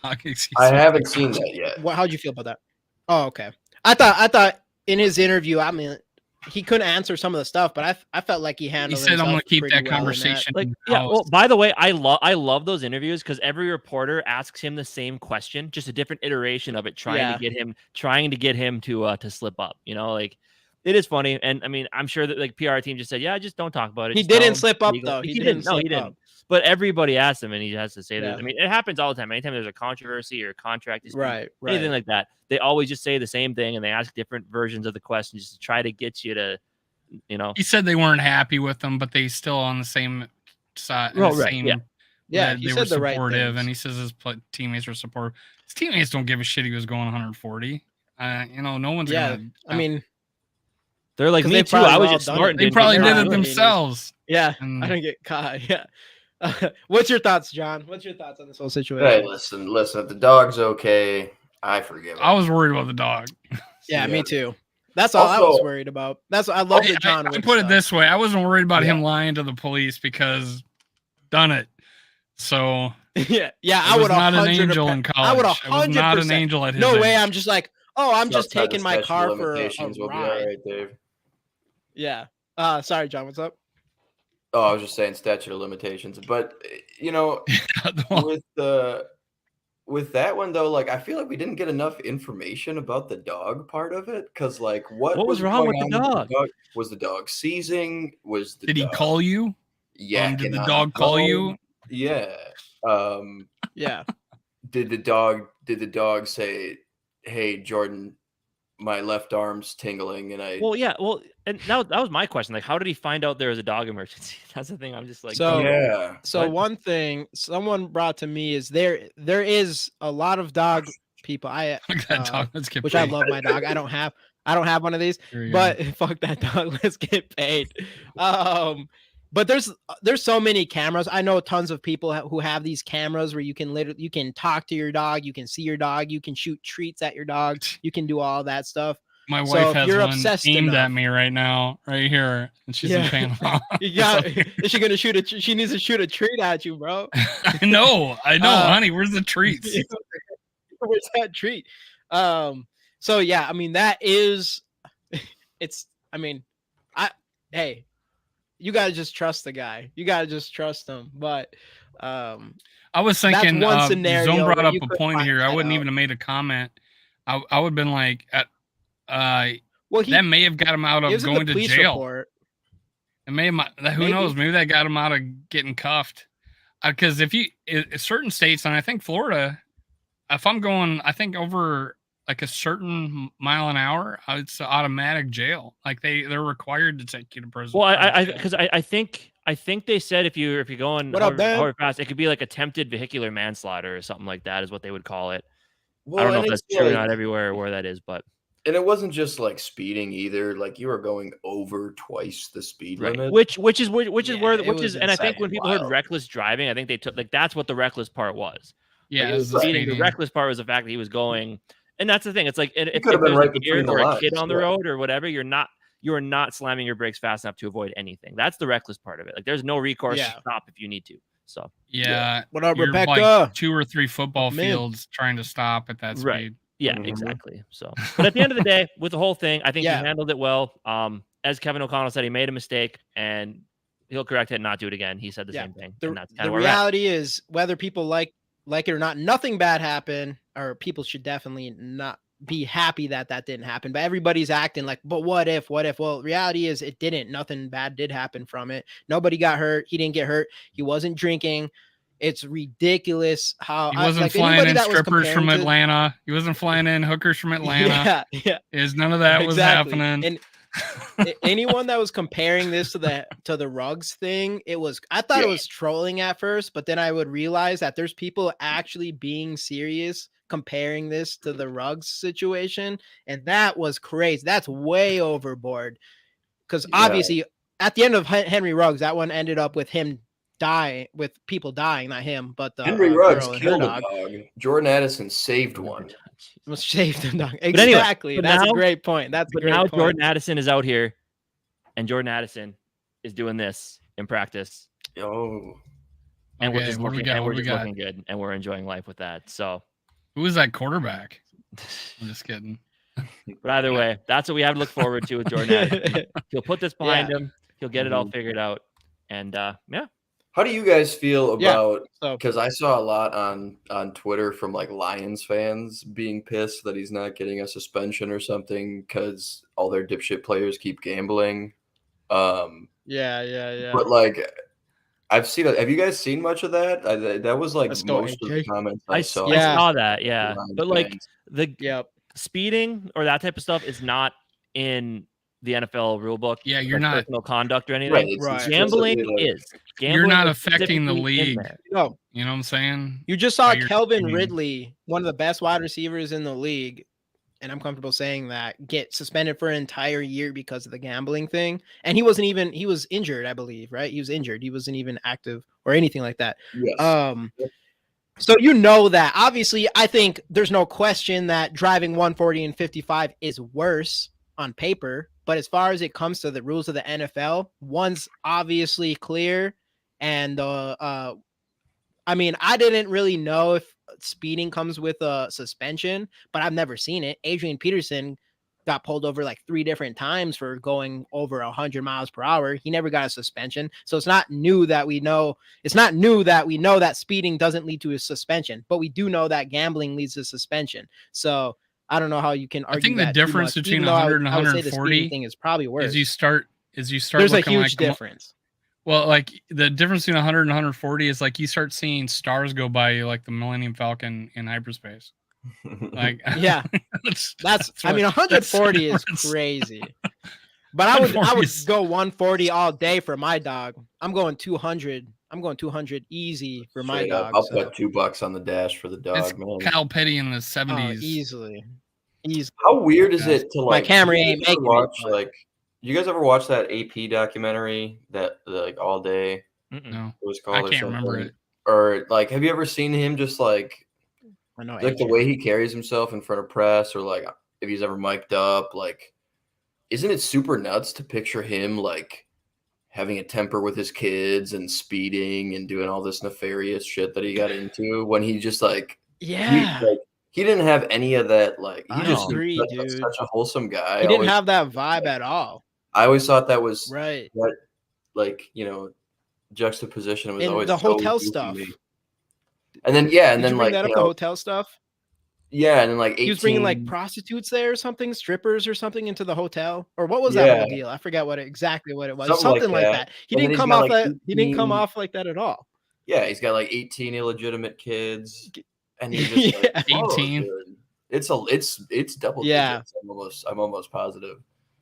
I haven't seen that yet. How'd you feel about that? Oh, okay. I thought in his interview, he couldn't answer some of the stuff, but I felt like he handled. He said, "I'm going to keep that well conversation." Like, yeah. Well, by the way, I love those interviews because every reporter asks him the same question, just a different iteration of it, trying to get him to slip up. You know, like it is funny, and I mean, I'm sure that like PR team just said, yeah, just don't talk about it. He Just didn't slip up though. Like, he didn't. No, he didn't. But everybody asked him, and he has to say that. I mean, it happens all the time. Anytime there's a controversy or a contract dispute, anything like that, they always just say the same thing, and they ask different versions of the question just to try to get you to, you know. He said they weren't happy with them, but they still on the same side. He they said were the right supportive, things. and he says his teammates were supportive. His teammates don't give a shit. He was going 140. You know, no one's gonna. I mean, they're like me too. I was just smart. They probably did it themselves. Yeah, I didn't get caught. Yeah. What's your thoughts, John? What's your thoughts on this whole situation? Hey, listen. If the dog's okay, I forgive him. I was worried about the dog. Yeah, me too. That's all I was worried about. That's I love that John. I put it this way: I wasn't worried about him lying to the police because done it. So yeah, I would not an angel in college. I would 100%. Not an angel at his No age. way. I'm just like, I'm just taking my car for a ride. Will be all right, Dave. Yeah. Sorry, John. What's up? Oh, I was just saying statute of limitations, but you know, with that one though, like I feel like we didn't get enough information about the dog part of it, because like what was wrong with the dog? Was the dog seizing? Did he call you? Yeah. Did the dog call you? Yeah. Yeah. Did the dog say, "Hey, Jordan, my left arm's tingling," and I? Well, yeah. Well, and that was my question. Like, how did he find out there was a dog emergency? That's the thing. I'm just like, So one thing someone brought to me is there is a lot of dog people. Which I love my dog. I don't have one of these, but fuck that dog. Let's get paid. But there's so many cameras. I know tons of people who have these cameras where you can talk to your dog, you can see your dog, you can shoot treats at your dog, you can do all that stuff. My wife has one aimed at me right now, right here, and she's in Panama. Is she gonna shoot she needs to shoot a treat at you, bro. I know, honey. Where's the treats? Where's that treat? So yeah, I mean that is, hey, you gotta just trust the guy. You gotta just trust him. But I was thinking, one scenario Zone brought up a point here. I wouldn't even have made a comment. I would have been like, that may have got him out of going to jail. Report. It may have, who knows? Maybe that got him out of getting cuffed. Because if certain states, and I think Florida, if I'm going, I think over like a certain mile an hour, it's automatic jail. Like they're required to take you to prison. Well, I think they said if you're going however fast, it could be like attempted vehicular manslaughter or something like that is what they would call it. Well, I don't know if that's true or not everywhere where that is, but. And it wasn't just like speeding either. Like you were going over twice the speed limit, which is, and I think when people heard reckless driving, I think they took like that's what the reckless part was. Yeah, like, the reckless part was the fact that he was going, and that's the thing. It's like if there's a kid or a kid on the road or whatever, you're not slamming your brakes fast enough to avoid anything. That's the reckless part of it. Like there's no recourse to stop if you need to. So what up, Rebecca? Like 2 or 3 football fields trying to stop at that speed. Right. Yeah, exactly. So, but at the end of the day, with the whole thing, I think he handled it well. As Kevin O'Connell said, he made a mistake and he'll correct it and not do it again. He said the same thing. The reality is, whether people like it or not, nothing bad happened, or people should definitely not be happy that didn't happen. But everybody's acting like, but what if? Well, reality is it didn't. Nothing bad did happen from it. Nobody got hurt. He didn't get hurt. He wasn't drinking. It's ridiculous how he wasn't flying in strippers from Atlanta. He wasn't flying in hookers from Atlanta. Yeah. None of that was happening. And anyone that was comparing this to the Ruggs thing, I thought it was trolling at first, but then I would realize that there's people actually being serious comparing this to the Ruggs situation, and that was crazy. That's way overboard. Because obviously, at the end of Henry Ruggs, that one ended up with him with people dying, not him, but the Henry Ruggs killed a dog. Jordan Addison saved one. Saved him dog. Exactly. That's a great point. Jordan Addison is out here, and Jordan Addison is doing this in practice. And we're just looking good, and we're enjoying life with that. So, who is that quarterback? I'm just kidding. But either way, that's what we have to look forward to with Jordan Addison. He'll put this behind him. He'll get it all figured out. And yeah. How do you guys feel about? So Because I saw a lot on Twitter from like Lions fans being pissed that he's not getting a suspension or something because all their dipshit players keep gambling. yeah. But like, I've seen. Have you guys seen much of that? That was like Let's go, most of the AJ. comments I I saw. saw that, yeah. Lions But like fans. the speeding or that type of stuff is not in the NFL rule book. Yeah, you're like not personal conduct or anything. Right, it's Right. Gambling explicitly, like- is. Gambling you're not is affecting the specifically in league. there. No, You know what I'm saying? you just saw By your Kelvin speeding. Ridley, one of the best wide receivers in the league, and I'm comfortable saying that, get suspended for an entire year because of the gambling thing. And he was injured, I believe, right? He was injured. He wasn't even active or anything like that. Yes. So you know that. Obviously, I think there's no question that driving 140 and 55 is worse on paper. But as far as it comes to the rules of the NFL, one's obviously clear. And I mean, I didn't really know if speeding comes with a suspension, but I've never seen it. Adrian Peterson got pulled over like 3 different times for going over 100 miles per hour. He never got a suspension. So it's not new that we know. It's not new that we know that speeding doesn't lead to a suspension, but we do know that gambling leads to suspension. So I don't know how you can argue. I think the that too difference much, between even though 100 and I would say the 140 speeding thing is probably worse. is you start There's a looking huge like difference. Well, like the difference between 100 and 140 is like you start seeing stars go by you, like the Millennium Falcon in hyperspace. Like, Yeah, that's I mean, 140 is crazy. But I would go 140 all day for my dog. I'm going 200. I'm going 200 easy for my Straight up, dog. I'll so. put $2 on the dash for the it's dog, man. Kyle Petty in the Oh, 70s. easily. How weird is it to My like? Camry you ain't guys ever making it, watch but- like? You guys ever watch that AP documentary that like all day? No, It was I called. or can't remember something? it. Or like, have you ever seen him just like I know the AJ. way he carries himself in front of press, or like if he's ever mic'd up? Like, isn't it super nuts to picture him like having a temper with his kids and speeding and doing all this nefarious shit that he got into when he just like Yeah, he didn't have any of that. Like he I just agree, seemed dude. such a wholesome guy. He didn't have that vibe at all. I always thought that was Right. that, like, you know, juxtaposition was And always the so hotel goofy to stuff. me. And then yeah, and Did then you bring like that up, the hotel stuff? yeah, and then like 18, He was bringing like prostitutes there or something, strippers or something into the hotel, or what was that whole deal? I forgot exactly what it was. Something like that. He And then didn't he's come got, off like, that. He didn't come 18 off like that at all. Yeah, he's got like 18 illegitimate kids, and he's just like, Yeah. 18. dude. It's double Yeah. digits. I'm almost positive.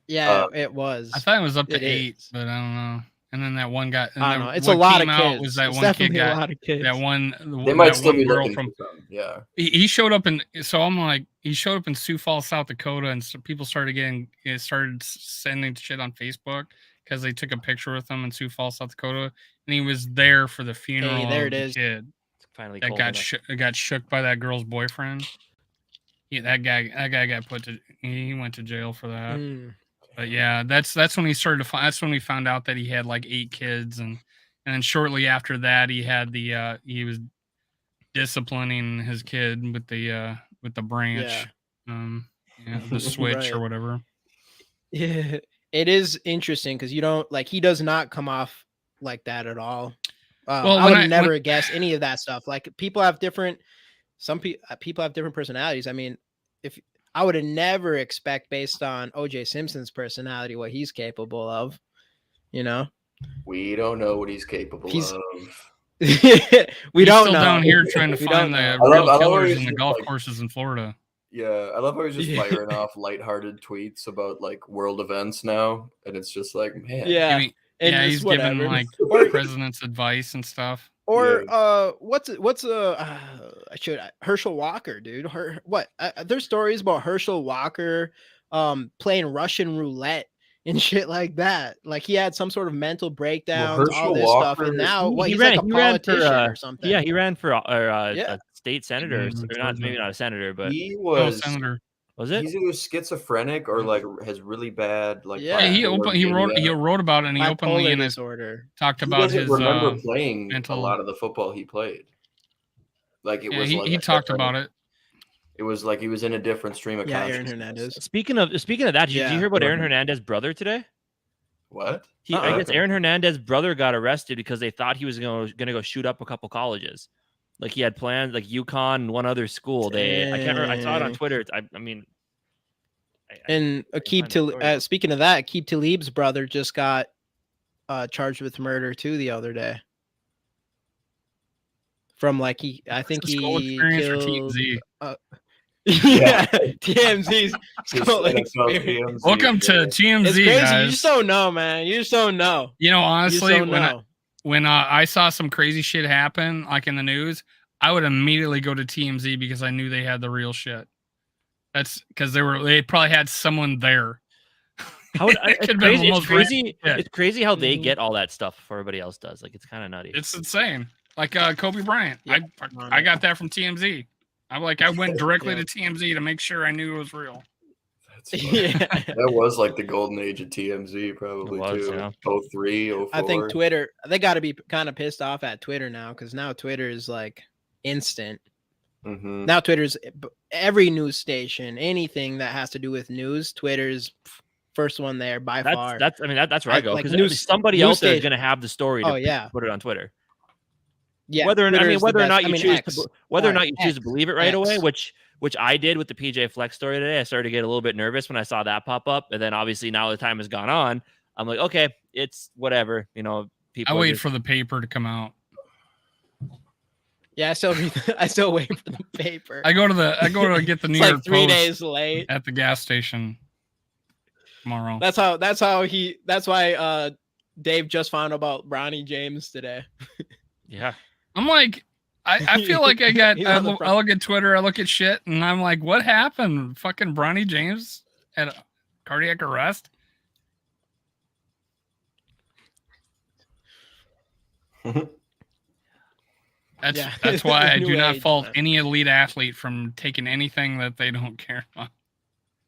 Yeah, it was. I thought it was up to It 8, is. but I don't know. And then that one guy. And I then don't know. It's a what lot came of out kids. Was that It's one kid definitely a got lot of kids. that one? They might that still one be girl looking from. for some. Yeah. He showed up in. So I'm like, he showed up in Sioux Falls, South Dakota, and so people started sending shit on Facebook because they took a picture with him in Sioux Falls, South Dakota, and he was there for the funeral there of it the is. kid Finally, that got shook by that girl's boyfriend. Yeah, that guy got he went to jail for that. But yeah, that's when he started to that's when we found out that he had like 8 kids, and then shortly after that he had he was disciplining his kid with the branch, the switch or whatever. Yeah, it is interesting because you don't like he does not come off like that at all. Well, I would never guess any of that stuff. Like people have different. Some people have different personalities. I mean, if I would have never expect based on OJ Simpson's personality what he's capable of, you know. We don't know what he's capable of. We He's don't still know. down here trying to We find don't the know. real I love killers he's in the just golf like- courses in Florida. Yeah, I love how he's just firing off lighthearted tweets about like world events now, and it's just like, man, Yeah, He's giving like president's advice and stuff. Or Herschel Walker, dude. There's stories about Herschel Walker playing Russian roulette and shit like that. Like he had some sort of mental breakdowns, all this stuff, and now he's like a politician or something. Yeah, he ran for a state senator, or not, maybe not a senator, but he was senator. Was it? He's either schizophrenic or like has really bad like. Yeah, he wrote about it, and he openly in his disorder talked He about doesn't his remember playing mental. a lot of the football he played. Like it was. He talked about it. It was like he was in a different stream of Aaron consciousness. Hernandez. Speaking of that, did you hear about Aaron Hernandez's brother today? What? I guess Aaron Hernandez's brother got arrested because they thought he was going to go shoot up a couple colleges. Like he had plans, like UConn and one other school. I can't remember. I saw it on Twitter. I mean, speaking of that, Aqib Talib's brother just got charged with murder too the other day. From like I think he killed. TMZ's Skol Experience. Welcome to TMZ. It's crazy. Guys. You just don't know, man. You just don't know. You know, honestly, when I saw some crazy shit happen, like in the news, I would immediately go to TMZ because I knew they had the real shit. That's because they probably had someone there. It's crazy. It's crazy how they get all that stuff before everybody else does. Like it's kind of nutty. It's insane. Like Kobe Bryant. Yeah. I got that from TMZ. I went directly to TMZ to make sure I knew it was real. That was like the golden age of TMZ, probably too. Yeah. 03, 04. I think Twitter. They got to be kind of pissed off at Twitter now because now Twitter is like instant. Mm-hmm. Now Twitter's every news station, anything that has to do with news. Twitter's first one there by far. That's where I go because somebody else is going to have the story to put it on Twitter. Yeah, whether or not you choose to believe it right away, which I did with the PJ Flex story today. I started to get a little bit nervous when I saw that pop up, and then obviously now the time has gone on. I'm like, okay, it's whatever. You know, people. I wait for the paper to come out. Yeah, I still wait for the paper. I go to get the New York Post 3 days late at the gas station tomorrow. That's why Dave just found about Bronny James today. Yeah. I'm like, I feel like I look at Twitter, I look at shit, and I'm like, what happened? Fucking Bronny James had a cardiac arrest? That's why I do not fault any elite athlete from taking anything that they don't care about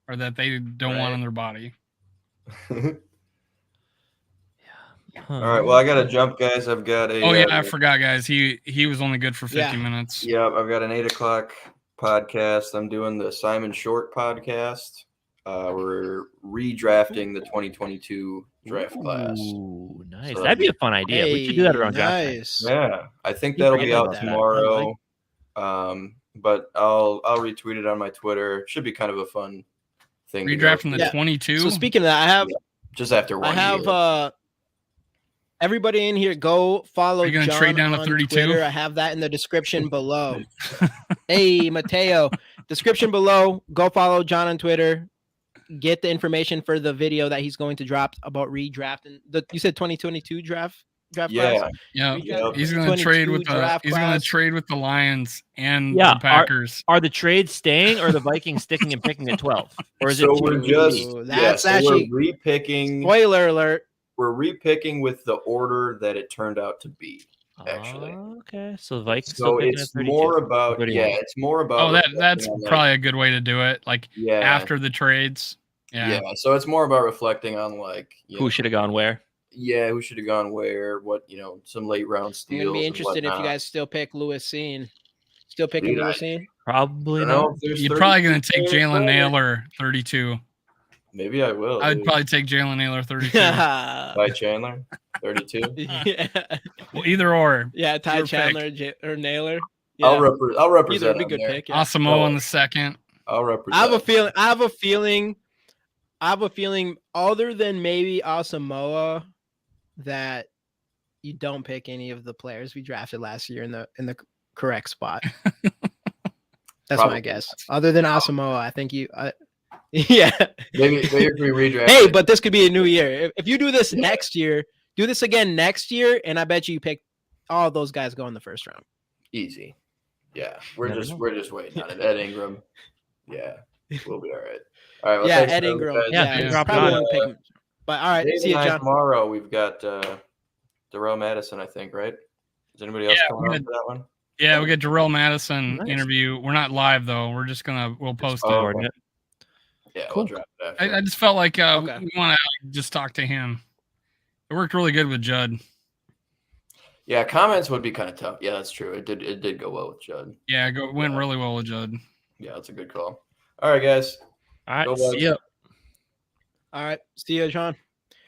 or that they don't want on their body. All right, well, I got to jump, guys. I've got a... Oh, yeah, I forgot, guys. He was only good for 50 minutes. Yeah, I've got an 8 o'clock podcast. I'm doing the Simon Short podcast. We're redrafting the 2022 draft class. Ooh, nice. So, that'd be a fun idea. We should do that around draft. Yeah, I think that'll be out tomorrow. But I'll retweet it on my Twitter. Should be kind of a fun thing. Redrafting the 22? So speaking of that, I have... just after 1 year. I have... everybody in here, go follow John trade down to 32? Twitter. I have that in the description below. Hey, Mateo, description below. Go follow John on Twitter. Get the information for the video that he's going to drop about redrafting. You said 2022 draft class? Yeah. He's going to trade with the Lions and the Packers. Are the trades staying or are the Vikings sticking and picking at 12? Or is we're repicking. Spoiler alert. We're repicking with the order that it turned out to be, actually. Okay. So Vikings. So it's more about it's more about. Oh, that's probably a good way to do it. Like after the trades. Yeah. So it's more about reflecting on who should have gone where. Yeah, who should have gone where? What some late round steals. I'm gonna be interested if you guys still pick Lewis Cine. Still picking Lewis Cine? Probably not. You're probably gonna take Jalen Naylor 32. Maybe I will. I'd probably take Jalen Naylor 32. Ty Chandler 32. Yeah. Well, either or. Yeah, Ty Chandler or Naylor. Yeah. I'll represent. Either would be a good pick. Yeah. Asamoah on the second. I'll represent. I have a feeling other than maybe Asamoah that you don't pick any of the players we drafted last year in the correct spot. That's my guess. Other than Asamoah, I think you yeah. Maybe if we redraft. Hey, but this could be a new year. If you do this next year, do this again next year, and I bet you pick all those guys go in the first round. Easy. Yeah. We're just waiting on it. Ed Ingram. Yeah. We'll be all right. All right. Well, yeah, Ed Ingram. Probably won't pick him. But all right, see you, John. Tomorrow we've got Darrell Madison, I think, right? Is anybody else coming on for that one? Yeah, we got Darrell Madison interview. We're not live though. We're just we'll post it. Yeah, cool. We'll drop it after. I just felt like we want to just talk to him. It worked really good with Judd. Yeah, comments would be kind of tough. Yeah, that's true. It did go well with Judd. Yeah, went really well with Judd. Yeah, that's a good call. All right, guys. All right, Go see ya. All right, see you, Sean.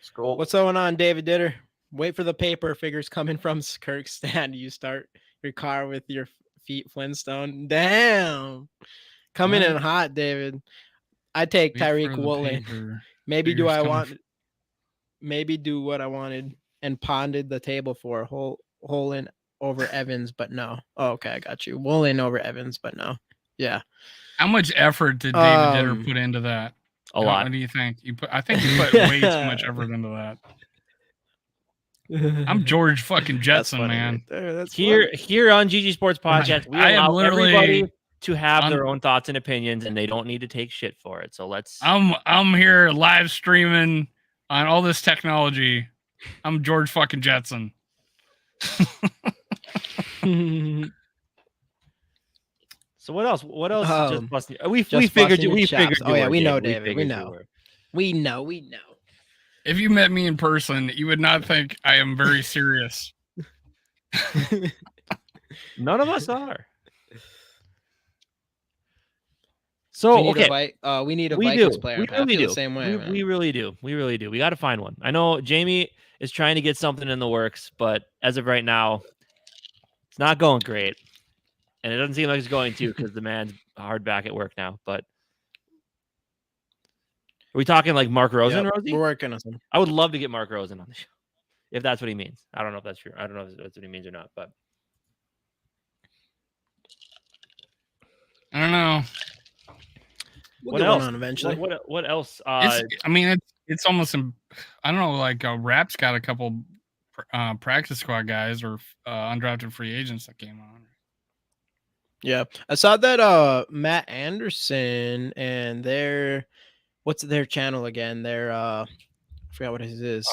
Skol. What's going on, David Ditter? Wait for the paper figures coming from Kirkstand. You start your car with your feet Flintstone. Damn. Coming in hot, David. I take Tyreek Woolen. Maybe do what I wanted and ponded the table for Woolen over Evans, but no. Oh, okay, I got you. Woolen over Evans, but no. Yeah. How much effort did David Ditter put into that? A lot. What do you think? I think you put way too much effort into that. I'm George fucking Jetson, man. Right here on GG Sports Podcast, we allow everybody to have their own thoughts and opinions, and they don't need to take shit for it. So let's. I'm here live streaming on all this technology. I'm George fucking Jetson. So what else? What else? Just busting. We figured you. We figured. Oh yeah, we know, David. We know. We know. If you met me in person, you would not think I am very serious. None of us are. So we need a Vikings player. We really do. The same way. We really do. We really do. We got to find one. I know Jamie is trying to get something in the works, but as of right now, it's not going great, and it doesn't seem like it's going to because the man's hard back at work now. But are we talking like Mark Rosen, Rosie? We're working on something. I would love to get Mark Rosen on the show, if that's what he means. I don't know if that's true. I don't know if that's what he means or not, but I don't know. What else? On eventually. What else? It's almost. I don't know. Like Rap's got a couple practice squad guys or undrafted free agents that came on. Yeah, I saw that Matt Anderson and what's their channel again? I forgot what it is.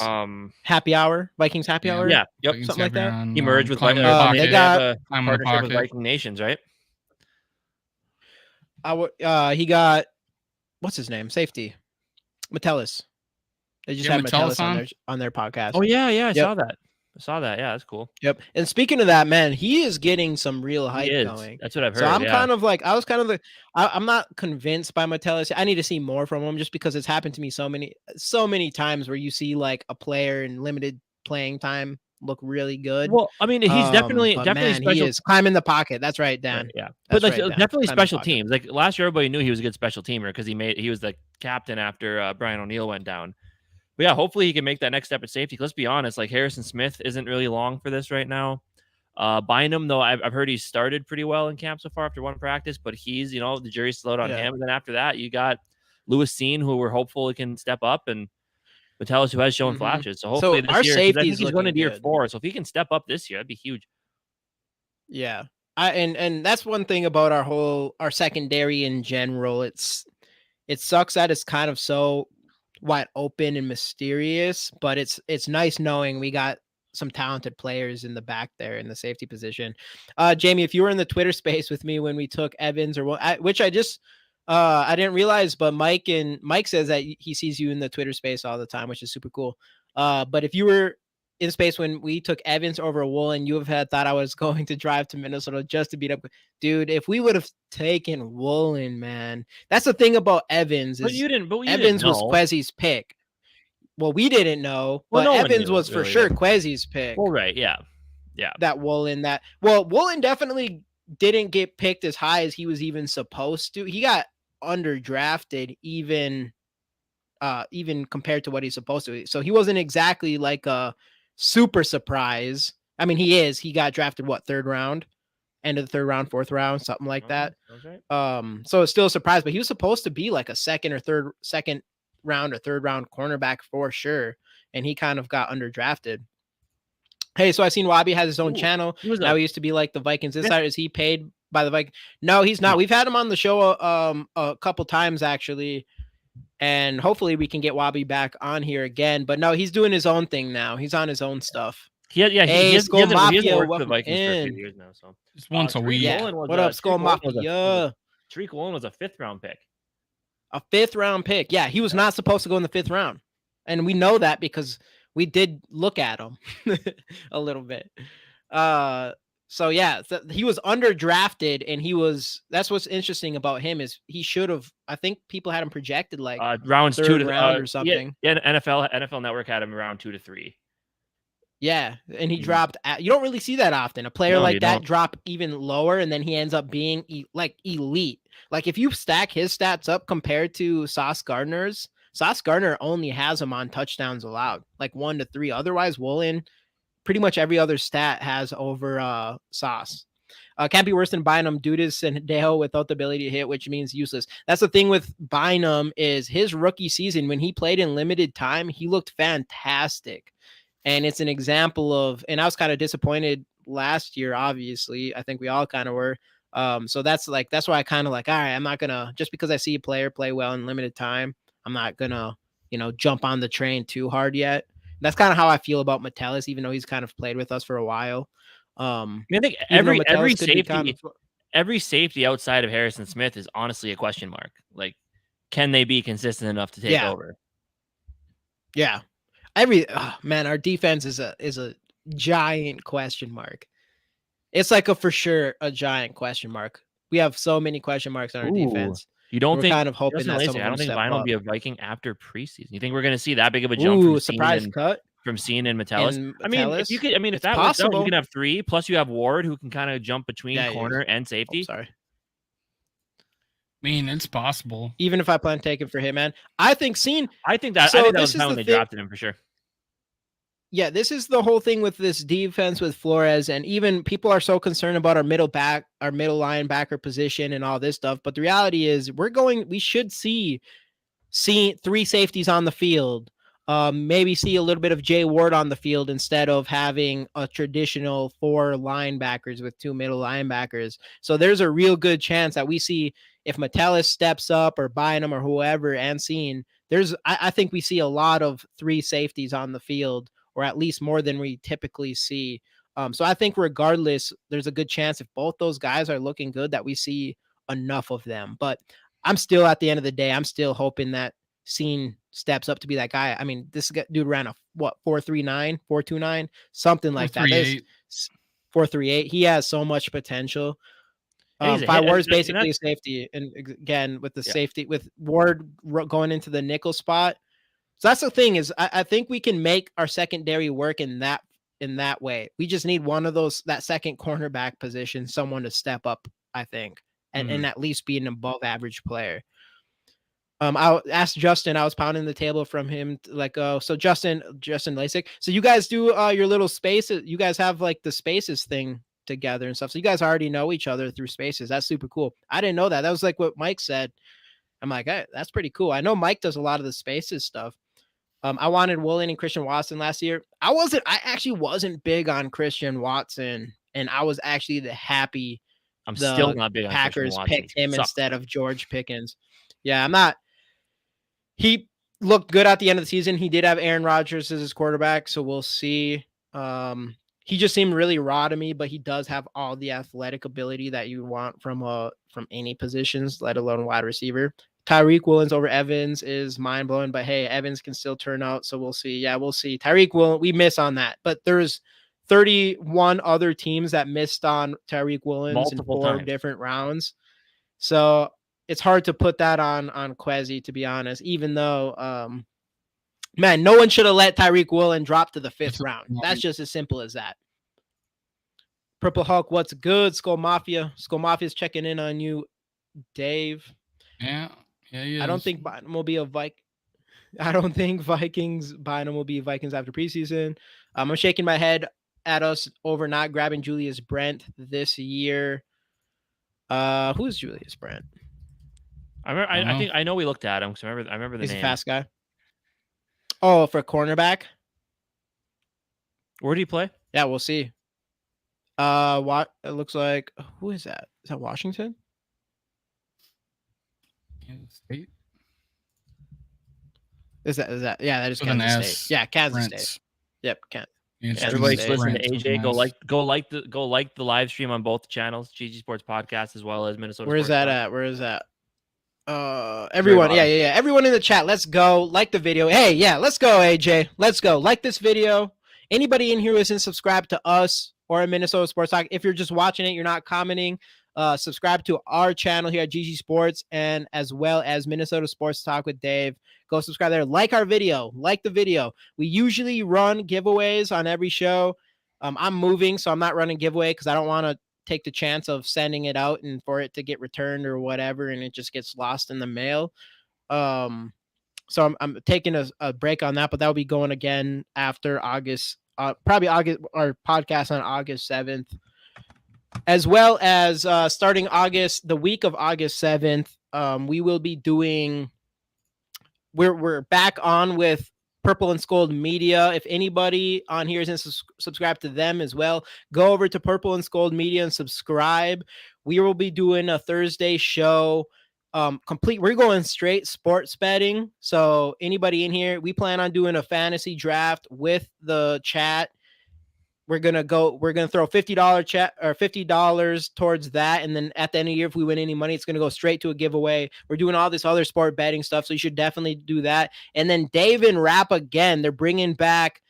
Happy Hour, Vikings Happy Hour. Yeah, yep, Vikings something like that. He merged with they got a partnership with Viking Nations, right? He got what's his name? Safety, Metellus. They just had Metellus on their podcast. Oh yeah, I saw that. Yeah, that's cool. Yep. And speaking of that, man, he is getting some real hype going. That's what I've heard. So I'm I'm not convinced by Metellus. I need to see more from him just because it's happened to me so many times where you see like a player in limited playing time look really good. Well, I mean, he's definitely special. He is climbing the pocket. That's right, Dan. Right, yeah, but like definitely special teams. Like last year, everybody knew he was a good special teamer because he was the captain after Brian O'Neill went down. But yeah, hopefully he can make that next step at safety. Let's be honest, like Harrison Smith isn't really long for this right now. Bynum, though, I've heard he's started pretty well in camp so far after one practice, but he's, the jury's still out on him. And then after that, you got Lewis Seen, who we're hopeful can step up, and Metellus, who has shown flashes. So hopefully this year, I think he's going into year 4. So if he can step up this year, that'd be huge. Yeah. And that's one thing about our secondary in general. It sucks that it's kind of so wide open and mysterious, but it's nice knowing we got some talented players in the back there in the safety position. Jamie, if you were in the Twitter space with me when we took Evans, which I just I didn't realize, but Mike says that he sees you in the Twitter space all the time, which is super cool. But if you were in space when we took Evans over Woolen, you have thought I was going to drive to Minnesota just to beat up. Dude, if we would have taken Woolen, man, that's the thing about Evans. Evans was Quezzy's pick. Well, we didn't know, but Evans was for sure Quezzy's pick. Well, right, yeah. That Woolen, Woolen definitely didn't get picked as high as he was even supposed to. He got underdrafted even compared to what he's supposed to. So he wasn't exactly like a super surprise. I mean, he got drafted third round, end of the third round, fourth round, something like that. Right. So it's still a surprise, but he was supposed to be like a second round or third round cornerback for sure. And he kind of got underdrafted. Hey, so I seen Wabi has his own channel. He used to be like the Vikings Insider. Is he paid by the Vikings? No, he's not. We've had him on the show a couple times actually. And hopefully we can get Wabi back on here again. But no, he's doing his own thing now. He's on his own stuff. He hasn't worked for the Vikings for a few years now. So just once a week. Yeah. What up, Skol Mafia? Tariq Woolen was a 5th round pick. A 5th round pick. Yeah, he was not supposed to go in the 5th round. And we know that because we did look at him a little bit. So yeah, he was underdrafted, and that's what's interesting about him is he should have. I think people had him projected like rounds 2 to round or something. Yeah, NFL Network had him around 2 to 3. Yeah, and he dropped. You don't really see that often. A player like that drop even lower, and then he ends up being like elite. Like if you stack his stats up compared to Sauce Gardner's, Sauce Gardner only has him on touchdowns allowed, like 1 to 3. Otherwise, Woolen, pretty much every other stat has over Sauce. Can't be worse than Bynum, Dudas, and Dejo without the ability to hit, which means useless. That's the thing with Bynum is his rookie season, when he played in limited time, he looked fantastic. And it's an example of, and I was kind of disappointed last year, obviously. I think we all kind of were. So that's why I kind of like, all right, I'm not going to, just because I see a player play well in limited time, I'm not going to, jump on the train too hard yet. That's kind of how I feel about Metellus, even though he's kind of played with us for a while. I think every safety outside of Harrison Smith is honestly a question mark. Like, can they be consistent enough to take over? Yeah. Our defense is a giant question mark. It's like for sure a giant question mark. We have so many question marks on our defense. You don't think kind of hoping that I don't think Vine will be a Viking after preseason. You think we're going to see that big of a jump from Cine and Metellus? If that works out, you can have 3. Plus, you have Ward, who can kind of jump between corner and safety. Sorry. It's possible. Even if I plan to take it for him, man. I think Cine. I think that was when they drafted him for sure. Yeah, this is the whole thing with this defense with Flores, and even people are so concerned about our middle linebacker position and all this stuff. But the reality is we should see 3 safeties on the field. Maybe see a little bit of Jay Ward on the field instead of having a traditional 4 linebackers with 2 middle linebackers. So there's a real good chance that we see, if Metellus steps up or Bynum or whoever and Cine, I think we see a lot of 3 safeties on the field, or at least more than we typically see. So I think regardless, there's a good chance if both those guys are looking good that we see enough of them. But I'm still, at the end of the day, I'm still hoping that Cine steps up to be that guy. I mean, this dude ran a 4.39, 4.29, something like that. 4.38. He has so much potential. Ward's basically a safety, and again with the safety with Ward going into the nickel spot. So that's the thing is I think we can make our secondary work in that way. We just need one of that second cornerback position, someone to step up, I think, and at least be an above average player. I asked Justin, I was pounding the table from him so Justin Lasik. So you guys do your little spaces. You guys have like the spaces thing together and stuff. So you guys already know each other through spaces. That's super cool. I didn't know that. That was like what Mike said. I'm like, hey, that's pretty cool. I know Mike does a lot of the spaces stuff. I wanted Woolen and Christian Watson last year. I actually wasn't big on Christian Watson, and I was actually happy. I'm still not big on Packers picked him instead of George Pickens. Yeah, I'm not. He looked good at the end of the season. He did have Aaron Rodgers as his quarterback, so we'll see. He just seemed really raw to me, but he does have all the athletic ability that you want from any positions, let alone wide receiver. Tyreek Woolen over Evans is mind-blowing, but hey, Evans can still turn out, so we'll see. Yeah, we'll see. Tyreek Woolen, we miss on that, but there's 31 other teams that missed on Tyreek Woolen in 4 different rounds. So it's hard to put that on Quezzy, to be honest, even though, man, no one should have let Tyreek Woolen drop to the 5th round. That's just as simple as that. Purple Hulk, what's good? Skol Mafia. Skol Mafia's checking in on you, Dave. Yeah, he is. I don't think Bynum will be a Viking. I don't think Bynum will be Vikings after preseason. I'm shaking my head at us over not grabbing Julius Brent this year. Who's Julius Brent? I know we looked at him because I remember the name. He's a fast guy. Oh, for cornerback. Where do you play? Yeah, we'll see. What it looks like. Who is that? Is that Washington? Kansas State. Is that? Yeah, that is Kansas State. Yeah, Kansas State. Yep, Everybody's listening to AJ. Go like the live stream on both channels, GG Sports Podcast as well as Minnesota. Where is that at? Where is that? Everyone, yeah. Everyone in the chat, let's go. Like the video. Hey, yeah, let's go, AJ. Let's go. Like this video. Anybody in here who isn't subscribed to us, or at Minnesota Sports Talk. If you're just watching it, you're not commenting, subscribe to our channel here at GG Sports, and as well as Minnesota Sports Talk with Dave. Go subscribe there. Like our video. Like the video. We usually run giveaways on every show. I'm moving, so I'm not running giveaway because I don't want to take the chance of sending it out and for it to get returned or whatever, and it just gets lost in the mail. So I'm taking a break on that, but that'll be going again after August, probably August, our podcast on August 7th, as well as starting August, the week of August 7th. We will be doing, we're back on with Purple and Skol Media. If anybody on here isn't subscribed to them as well, go over to Purple and Skol Media and subscribe. We will be doing a Thursday show. We're going straight sports betting. So anybody in here, we plan on doing a fantasy draft with the chat. We're gonna throw $50 towards that, and then at the end of the year, if we win any money, it's gonna go straight to a giveaway. We're doing all this other sport betting stuff, so you should definitely do that. And then Dave and Rap again, they're bringing back.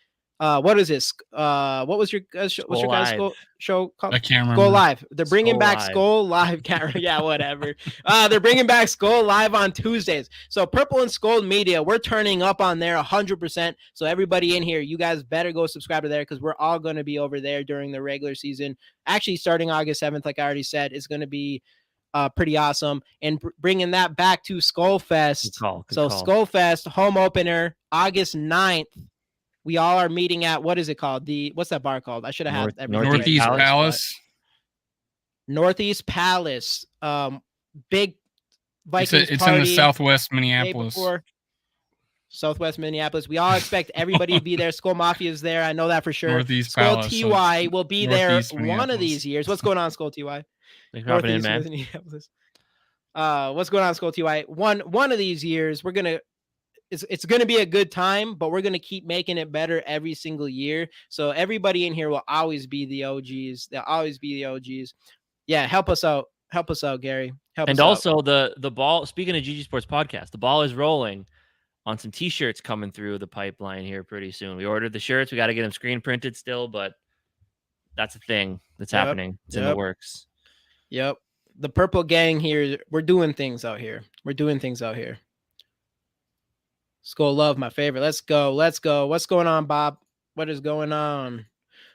What is this? What was your guys' show? What's your guys' show called? I can't remember. Skol Live. They're bringing Skol back Live. Skol Live. Yeah, whatever. They're bringing back Skol Live on Tuesdays. So Purple and Skol Media, we're turning up on there 100%. So everybody in here, you guys better go subscribe to there because we're all going to be over there during the regular season. Actually, starting August 7th, like I already said, is going to be pretty awesome. And bringing that back to Skol Fest. Good call. Skol Fest home opener August 9th. We all are meeting at, what is it called? What's that bar called? I should have had everything. Northeast Palace. Northeast Palace. Big Vikings it's party. in the Southwest Minneapolis. Southwest Minneapolis. We all expect everybody to be there. Skol Mafia is there. I know that for sure. Northeast Skol Palace, TY will be there Northeast one of these years. What's going on, Skol TY? Thanks for hopping in, man. Minneapolis. What's going on, Skol TY? One of these years, we're gonna. It's going to be a good time, but we're going to keep making it better every single year. So everybody in here will always be the OGs. They'll always be the OGs. Yeah, help us out. Help us out, Gary. Help us also out. the ball, speaking of GG Sports Podcast, the ball is rolling on some t-shirts coming through the pipeline here pretty soon. We ordered the shirts. We got to get them screen printed still, but that's a thing that's happening. It's in the works. Yep. The Purple Gang here, we're doing things out here. Skol Love, my favorite. Let's go. What's going on, Bob? What is going on?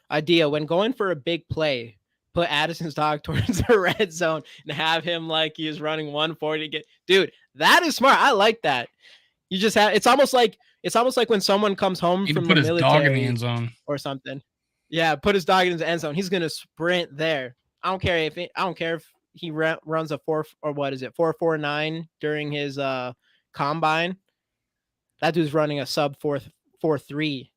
Idea, when going for a big play, put Addison's dog towards the red zone and have him like he is running 140 Dude, that is smart. I like that. You just have, it's almost like when someone comes home from the military, dog in the end zone or something. Yeah, put his dog in the end zone. He's gonna sprint there. I don't care if he runs a 4.49 during his combine. That dude's running a sub 4.3.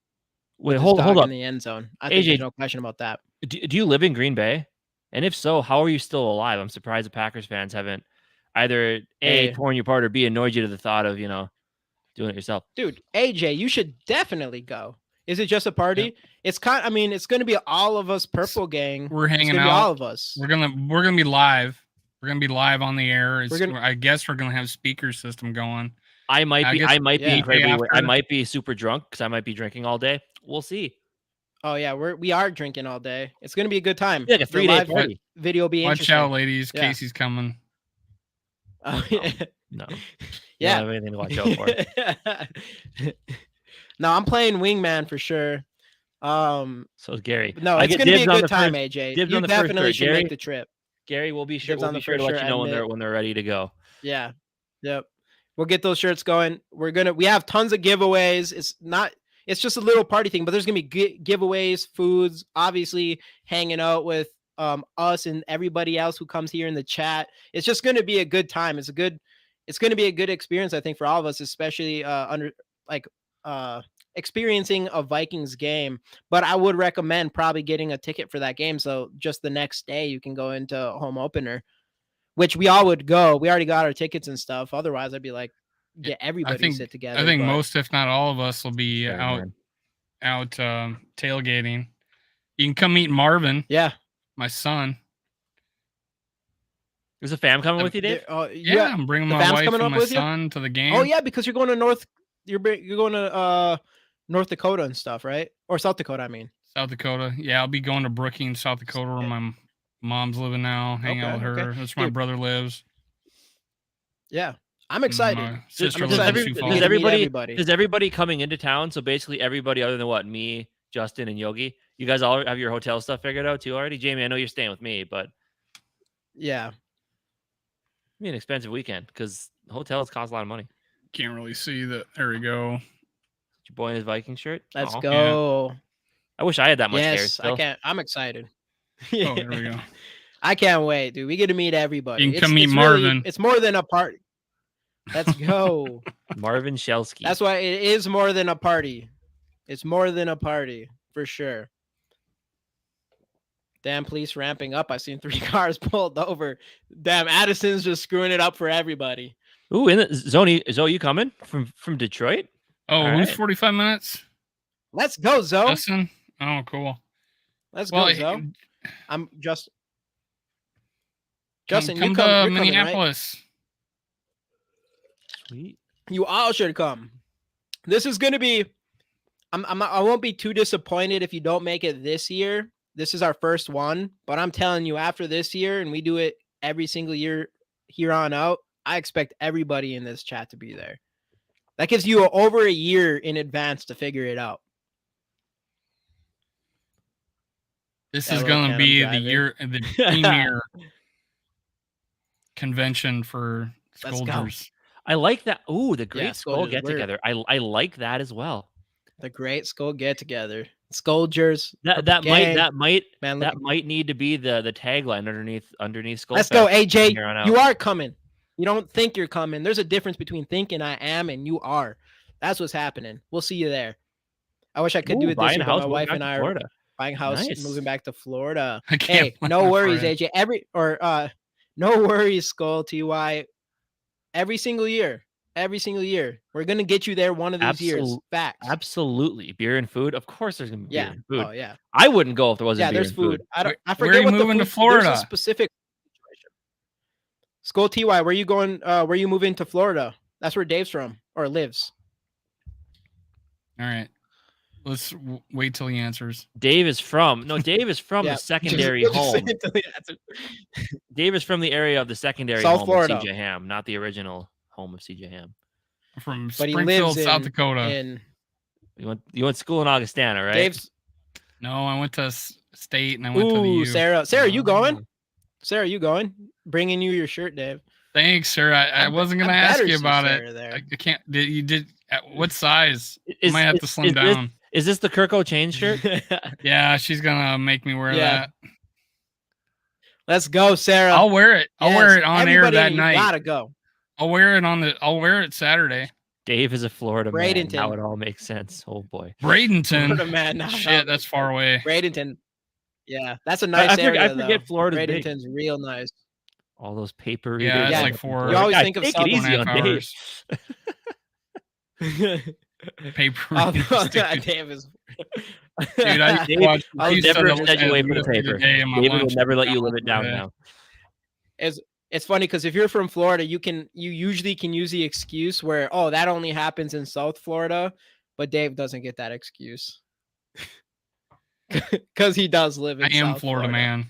Wait, hold up. In the end zone. I think there's no question about that. Do you live in Green Bay? And if so, how are you still alive? I'm surprised the Packers fans haven't either A, torn you apart, or B, annoyed you to the thought of, doing it yourself. Dude, AJ, you should definitely go. Is it just a party? Yep. It's it's going to be all of us Purple Gang. We're hanging out. All of us. We're gonna be live. We're gonna be live on the air. I guess we're gonna have speaker system going. I might be super drunk because I might be drinking all day. We'll see. Oh yeah, we are drinking all day. It's gonna be a good time. Yeah, like a 3-day party. Video will be interesting. Watch out, ladies. Yeah. Casey's coming. Oh yeah. No. Yeah. Don't have anything to watch out for. No, I'm playing Wingman for sure. So is Gary. No, it's gonna be a good time, AJ. You definitely should make the trip. Gary will be sure. We'll be sure to let you know when they're ready to go. Yeah. Yep. We'll get those shirts going. We have tons of giveaways. It's just a little party thing, but there's going to be giveaways, foods, obviously hanging out with us and everybody else who comes here in the chat. It's just going to be a good time. It's going to be a good experience, I think, for all of us, especially experiencing a Vikings game. But I would recommend probably getting a ticket for that game. So just the next day you can go into home opener, which we all would go. We already got our tickets and stuff. Otherwise, I'd be like, get everybody sit together. I think most, if not all of us, will be out tailgating. You can come meet Marvin. Yeah. My son. Is the fam coming with you, Dave? Yeah, I'm bringing my wife and my son to the game. Oh yeah, because you're going to North Dakota and stuff, right? Or South Dakota, I mean. South Dakota. Yeah, I'll be going to Brookings, South Dakota, where my mom's living now. Hang out with her. That's where my brother lives. Yeah, I'm excited. My sister lives in Sioux Falls. Does everybody coming into town? So basically, everybody other than what, me, Justin, and Yogi. You guys all have your hotel stuff figured out too already. Jamie, I know you're staying with me, but yeah, it'll be an expensive weekend because hotels cost a lot of money. Can't really see that. There we go. Your boy in his Viking shirt. Let's go. Yeah. I wish I had that much hair. Yes, Still. I can't. I'm excited. Oh, there we go. I can't wait, dude. We get to meet everybody. You can come meet Marvin. It's more than a party. Let's go. Marvin Shelsky. That's why it is more than a party. It's more than a party for sure. Damn, police ramping up. I've seen 3 cars pulled over. Damn, Addison's just screwing it up for everybody. Ooh, in the Zoe, you coming from Detroit? Oh, who's 45 minutes? Let's go, Zoe. Justin? Oh, cool. Let's go, Zoe. I'm just Justin. Come you to Minneapolis. Coming, right? Sweet. You all should come. This is gonna be. I won't be too disappointed if you don't make it this year. This is our first one, but I'm telling you, after this year, and we do it every single year here on out, I expect everybody in this chat to be there. That gives you over a year in advance to figure it out. This is going to be the premier convention for Scolders. I like that. Ooh, the Great Skol Get Together. I like that as well. The Great Skol Get Together. Scolders. That might need to be the tagline underneath Skol. Let's go, AJ. You are coming. You don't think you're coming. There's a difference between thinking I am and you are. That's what's happening. We'll see you there. I wish I could do it this year, but my wife and I are buying a house, moving back to Florida. Hey, no worries, AJ. No worries, Skol TY. Every single year, we're gonna get you there one of these years. Facts. Absolutely, beer and food. Of course, there's gonna be beer and food. Oh yeah. I wouldn't go if there wasn't beer and food. I forget where are you what moving to Florida? There's a specific situation. Skol TY, where are you going? Where are you moving to Florida? That's where Dave's from or lives. All right. Let's wait till he answers. Dave is from the secondary home. Dave is from the area of the secondary South home Florida. of CJ Ham, not the original home of CJ Ham. From Springfield, South Dakota. You went to school in Augustana, right? No, I went to state and I went to the U. Sarah, you going? Sarah, you going? Bringing you your shirt, Dave. Thanks, sir. I wasn't going to ask you about it. I can't. You did. What size? I might have to slim down. Is this the Kirko chain shirt? Yeah, she's gonna make me wear that. Let's go, Sarah. I'll wear it. I'll wear it on air that night. Gotta go. I'll wear it Saturday. Dave is a Florida man. Now it all makes sense. Oh boy, Bradenton. Florida man. Now. Shit, that's far away. Bradenton. Yeah, that's a nice area. I forget Florida. Bradenton's real nice. All those paper readers. Yeah, it's like 4. You always think of take it easy on Dave. Paper. Dave is. Dude, I'll never set you away from the paper. David will never let you live it down now. It's funny because if you're from Florida, you usually can use the excuse where, oh, that only happens in South Florida, but Dave doesn't get that excuse because he does live in. I am Florida man.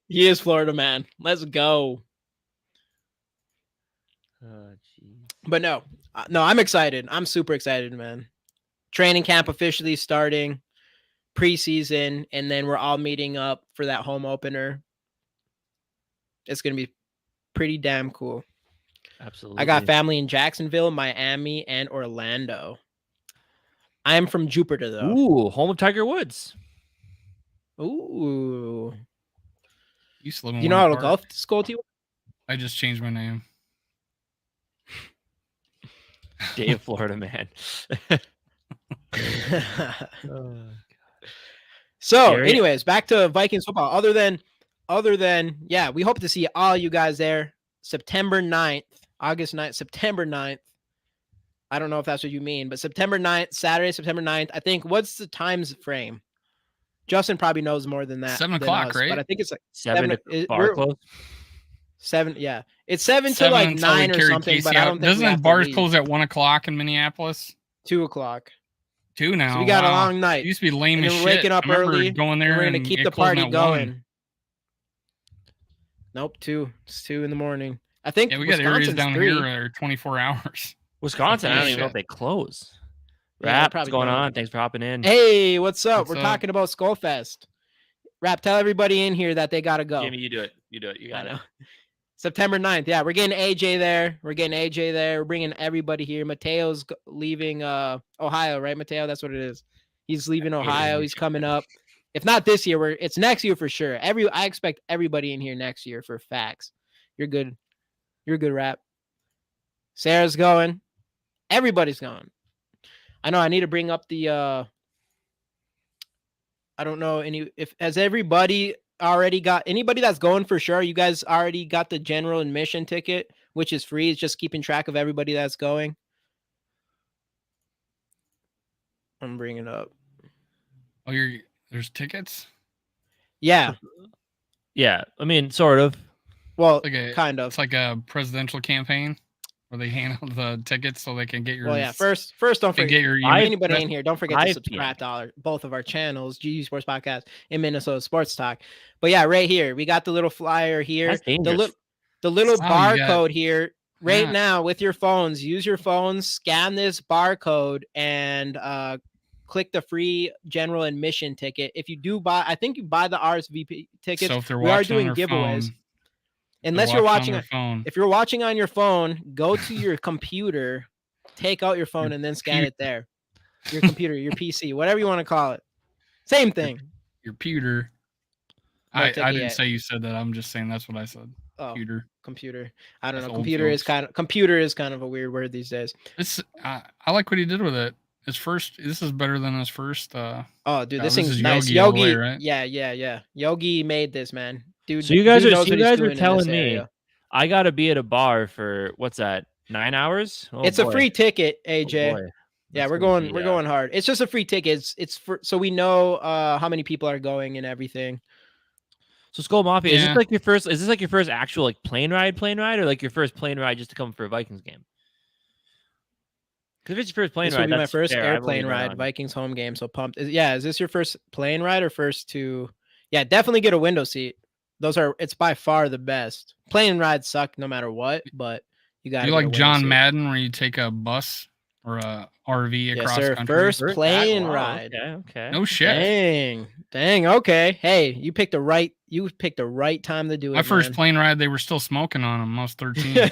He is Florida man. Let's go. But no, I'm excited. I'm super excited, man. Training camp officially starting, preseason, and then we're all meeting up for that home opener. It's going to be pretty damn cool. Absolutely. I got family in Jacksonville, Miami, and Orlando. I am from Jupiter, though. Ooh, home of Tiger Woods. Ooh. You know how to golf, Skol TY? I just changed my name. Dave, Florida man. So, anyways, back to Vikings football. Other than, yeah, we hope to see all you guys there. September 9th, August 9th, September 9th. I don't know if that's what you mean, but September 9th, Saturday, September 9th. I think, what's the times frame? Justin probably knows more than that. 7 o'clock, right? But I think it's like 7 bar close. 7, yeah. It's 7 to like 9 or something, but I don't think doesn't bars close at 1 o'clock in Minneapolis? 2 o'clock. 2 now. So we got a wow. long night. It used to be lame and as then shit. we're waking up I remember early. going there, and we're gonna and keep it the closing party at 1. going. Nope, 2. It's 2 in the morning. I think Yeah, we got areas Wisconsin's down 3. here that are 24 hours. Wisconsin, I don't even know Shit. if they close. Yeah, Rap, what's going on? Thanks for hopping in. Hey, what's up? What's We're up? talking about Skol Fest. Rap, tell everybody in here that they gotta go. Jamie, you do it. You do it. You got it. September 9th. Yeah, we're getting AJ there. We're bringing everybody here. Mateo's leaving Ohio, right, Mateo? That's what it is. He's leaving Ohio. He's coming up. If not this year, it's next year for sure. I expect everybody in here next year for facts. You're good. You're good, Rap. Sarah's going. Everybody's going. I know I need to bring up the I don't know if has everybody already got anybody that's going for sure. You guys already got the general admission ticket, which is free. It's just keeping track of everybody that's going. I'm bringing it up. Oh, there's tickets? Yeah. Yeah, I mean, sort of. Well, Like kind of. It's like a presidential campaign where they hand out the tickets so they can get your. Well, yeah. First, don't forget get your. anybody in here. Don't forget to 5 subscribe to both of our channels, GU Sports Podcast and Minnesota Sports Talk. But yeah, right here we got the little flyer here. That's dangerous. The little Wow, barcode here. Right Yeah. now with your phones, use your phones, scan this barcode, and click the free general admission ticket. If you do buy, I think you buy the RSVP tickets. So if they're we are watching doing on their giveaways. phone, Unless you're watching on their phone. If you're watching on your phone, go to your computer, take out your phone, and then scan it there. Your computer, your PC, whatever you want to call it. Same thing. Your pewter. No I ticket didn't yet. say you said that. I'm just saying that's what I said. Oh, Pewter. computer. I don't That's know. old Computer is folks. kind of a weird word these days. I like what he did with it. This is better than his first. Oh, dude, this this thing's is nice. Yogi all the way, Yogi, right? yeah. Yogi made this, man. Dude, So you guys dude are knows what he's doing in telling this me area. I got to be at a bar for what's that? 9 hours? Oh, It's boy. a free ticket, Oh, AJ. boy. Yeah, That's we're gonna going be, going hard. It's just a free ticket. It's for so we know how many people are going and everything. So Skol Mafia, is Yeah. this like your first? Is this like your first actual like plane ride, or like your first plane ride just to come for a Vikings game? Because if it's your first plane This ride, will be my that's first fair. I've only airplane been ride, on- Vikings home game. So pumped. Is this your first plane ride or first to? Yeah, definitely get a window seat. It's by far the best. Plane rides suck no matter what, but you got. You like John Madden, where you take a bus or a RV across country? First plane ride. Okay. No shit. Dang. Okay. Hey, you picked the right time to do it. My first man. plane ride, they were still smoking on them. I was 13.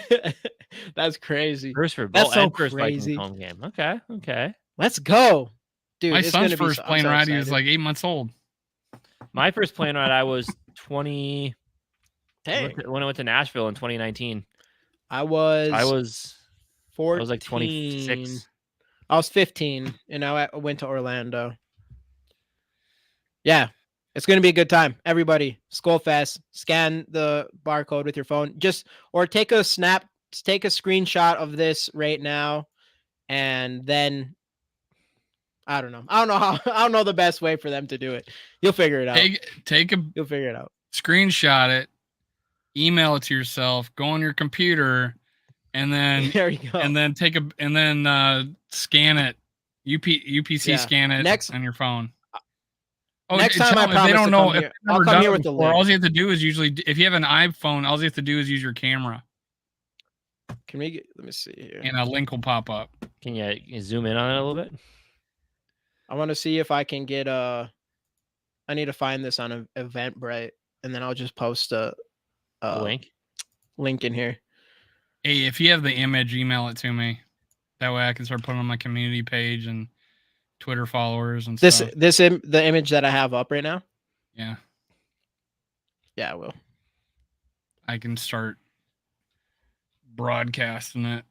That's crazy. First for That's both so and first crazy. Vikings home game. Okay. Let's go, dude. My it's son's gonna be first I'm plane so ride, he was excited. like 8 months old. My first plane ride, I was 20. Dang. When I went to Nashville in 2019, I was 14. I was like 26. I was 15, and I went to Orlando. Yeah, it's gonna be a good time. Everybody, Skol Fest. Scan the barcode with your phone. Or take a screenshot of this right now, and then I don't know. I don't know the best way for them to do it. You'll figure it out. You'll figure it out. Screenshot it, email it to yourself, go on your computer, and then there you go. and then scan it. UPC scan it on your phone. Oh, next time I promise they don't to know come if here. they've I'll never come done here it with the before, link. all you have to do is if you have an iPhone, all you have to do is use your camera. Let me see here. And a link will pop up. Can you zoom in on it a little bit? I want to see if I can get I need to find this on Eventbrite, and then I'll just post a link in here. Hey, if you have the image, email it to me. That way I can start putting it on my community page and Twitter followers and stuff. The image that I have up right now? Yeah. Yeah, I will. I can start broadcasting it.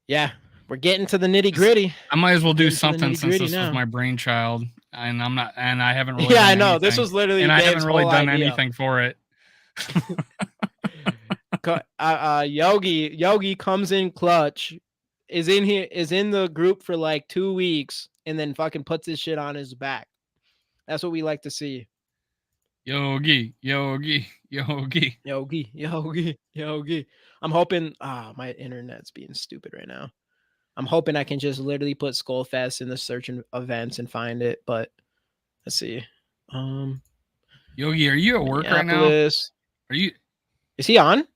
Yeah, we're getting to the nitty gritty. I might as well do something since this was my brainchild, and I haven't really. Yeah, done I know. anything. This was literally. And Dave's I haven't really whole done idea. anything for it. Yogi comes in clutch, is in the group for like 2 weeks, and then fucking puts his shit on his back. That's what we like to see. Yogi. I'm hoping. My internet's being stupid right now. I'm hoping I can just literally put Skol Fest in the search and events and find it. But let's see. Yogi, are you at work right now? Minneapolis. Are you? Is he on?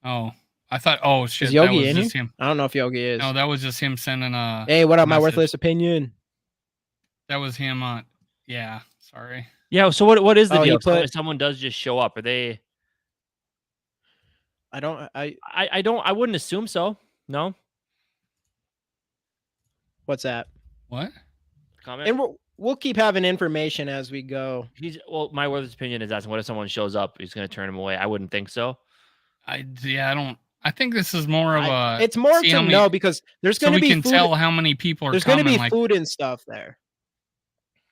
Oh, I thought. Oh shit, Is Yogi that was in just here? him. I don't know if Yogi is. No, that was just him sending a. Hey, what up, my message. worthless opinion? That was him on. Yeah, sorry. Yeah. So what is the deal? If someone does just show up, are they? I don't. I wouldn't assume so. No. What's that? What? Comment. And we'll keep having information as we go. My worthless opinion is asking, what if someone shows up? He's going to turn him away. I wouldn't think so. I don't. I think this is more of a. It's more to know because there's going to be. So we can tell how many people are. There's going to be food and stuff there.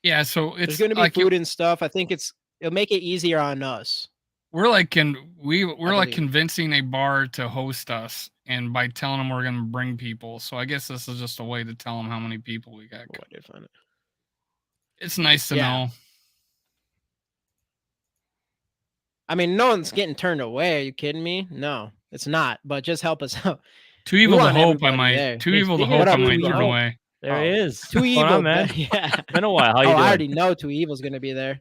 Yeah, so there's going to be food and stuff. I think it'll make it easier on us. We're like convincing a bar to host us, and by telling them we're going to bring people. So I guess this is just a way to tell them how many people we got. Oh, I did find it. It's nice to know. I mean, no one's getting turned away. Are you kidding me? No, it's not. But just help us out. Too evil to hope I might. Too evil to hope I might turn away. There he is. Too evil, man. Yeah. Been a while. How you doing? I already know Too Evil's going to be there.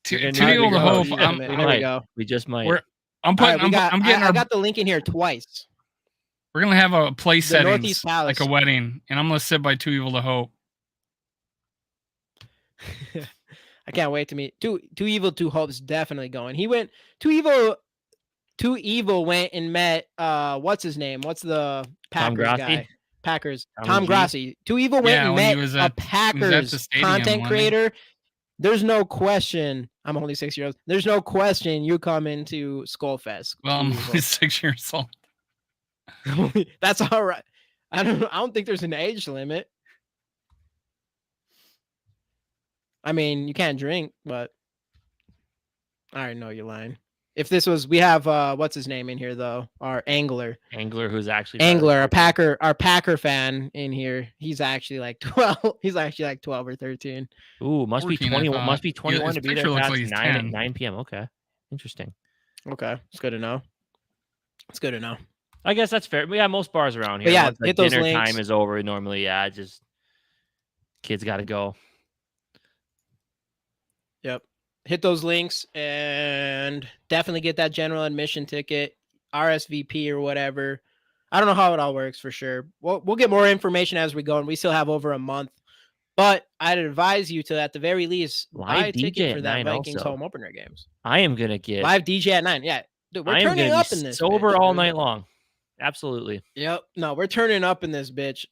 Too evil to hope. There we go. We just might. I got the link in here twice. We're gonna have a place settings like a wedding, and I'm gonna sit by Too Evil to Hope. I can't wait to meet Too Evil. Too Hope's definitely going. He went. Too Evil went and met. What's his name? What's the Packers guy? Packers. Tom Grassi. Too Evil went and met a Packers content creator. There's no question. I'm only 6 years old. There's no question you come into Skol Fest. Well, I'm only 6 years old. That's all right. I don't think there's an age limit. I mean, you can't drink, but I already know you're lying. If this was, we have what's his name in here though? Our Angler, who's actually our Packer fan in here. He's actually like 12. He's actually like 12 or 13. Ooh, must 14, be 21. Must be 21 to be there past like 9 p.m. Okay, interesting. Okay, it's good to know. It's good to know. I guess that's fair. Yeah, most bars around here. But yeah, once hit those dinner links. time is over. Normally, just kids got to go. Yep. Hit those links and definitely get that general admission ticket, RSVP or whatever. I don't know how it all works for sure. We'll get more information as we go, and we still have over a month. But I'd advise you to, at the very least, buy a ticket for that Vikings home opener games. I am gonna get live DJ at 9. Yeah, dude, we're turning up in this. Sober bitch, all night long. Absolutely. Yep. No, we're turning up in this bitch.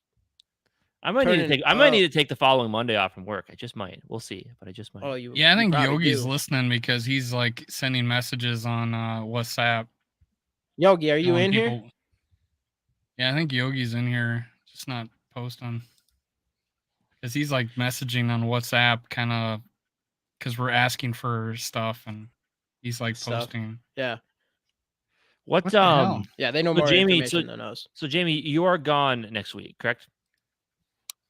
I might need to take the following Monday off from work. I just might. We'll see, but I just might. Oh, I think Yogi's listening because he's like sending messages on WhatsApp. Yogi, are you in here? Yeah, I think Yogi's in here, just not posting. Because he's like messaging on WhatsApp, kind of, because we're asking for stuff, and he's like posting. Yeah. What the hell? Yeah, they know more information than us. So Jamie, you are gone next week, correct?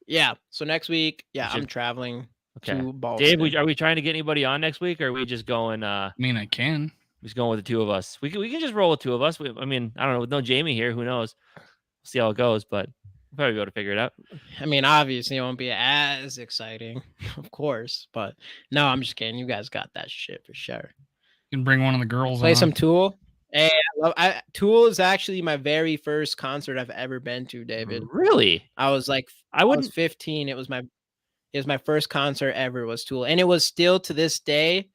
Yeah. So next week, I'm traveling to Boston. Dave, are we trying to get anybody on next week, or are we just going? I mean, I can. Just going with the two of us. We can just roll with two of us. I mean, I don't know. With no Jamie here, who knows? We'll see how it goes, but we'll probably be able to figure it out. I mean, obviously, it won't be as exciting, of course. But no, I'm just kidding. You guys got that shit for sure. You can bring one of the girls. Play some Tool. Hey, Tool is actually my very first concert I've ever been to, David. Really? I was 15. It was my first concert ever was Tool. And it was still to this day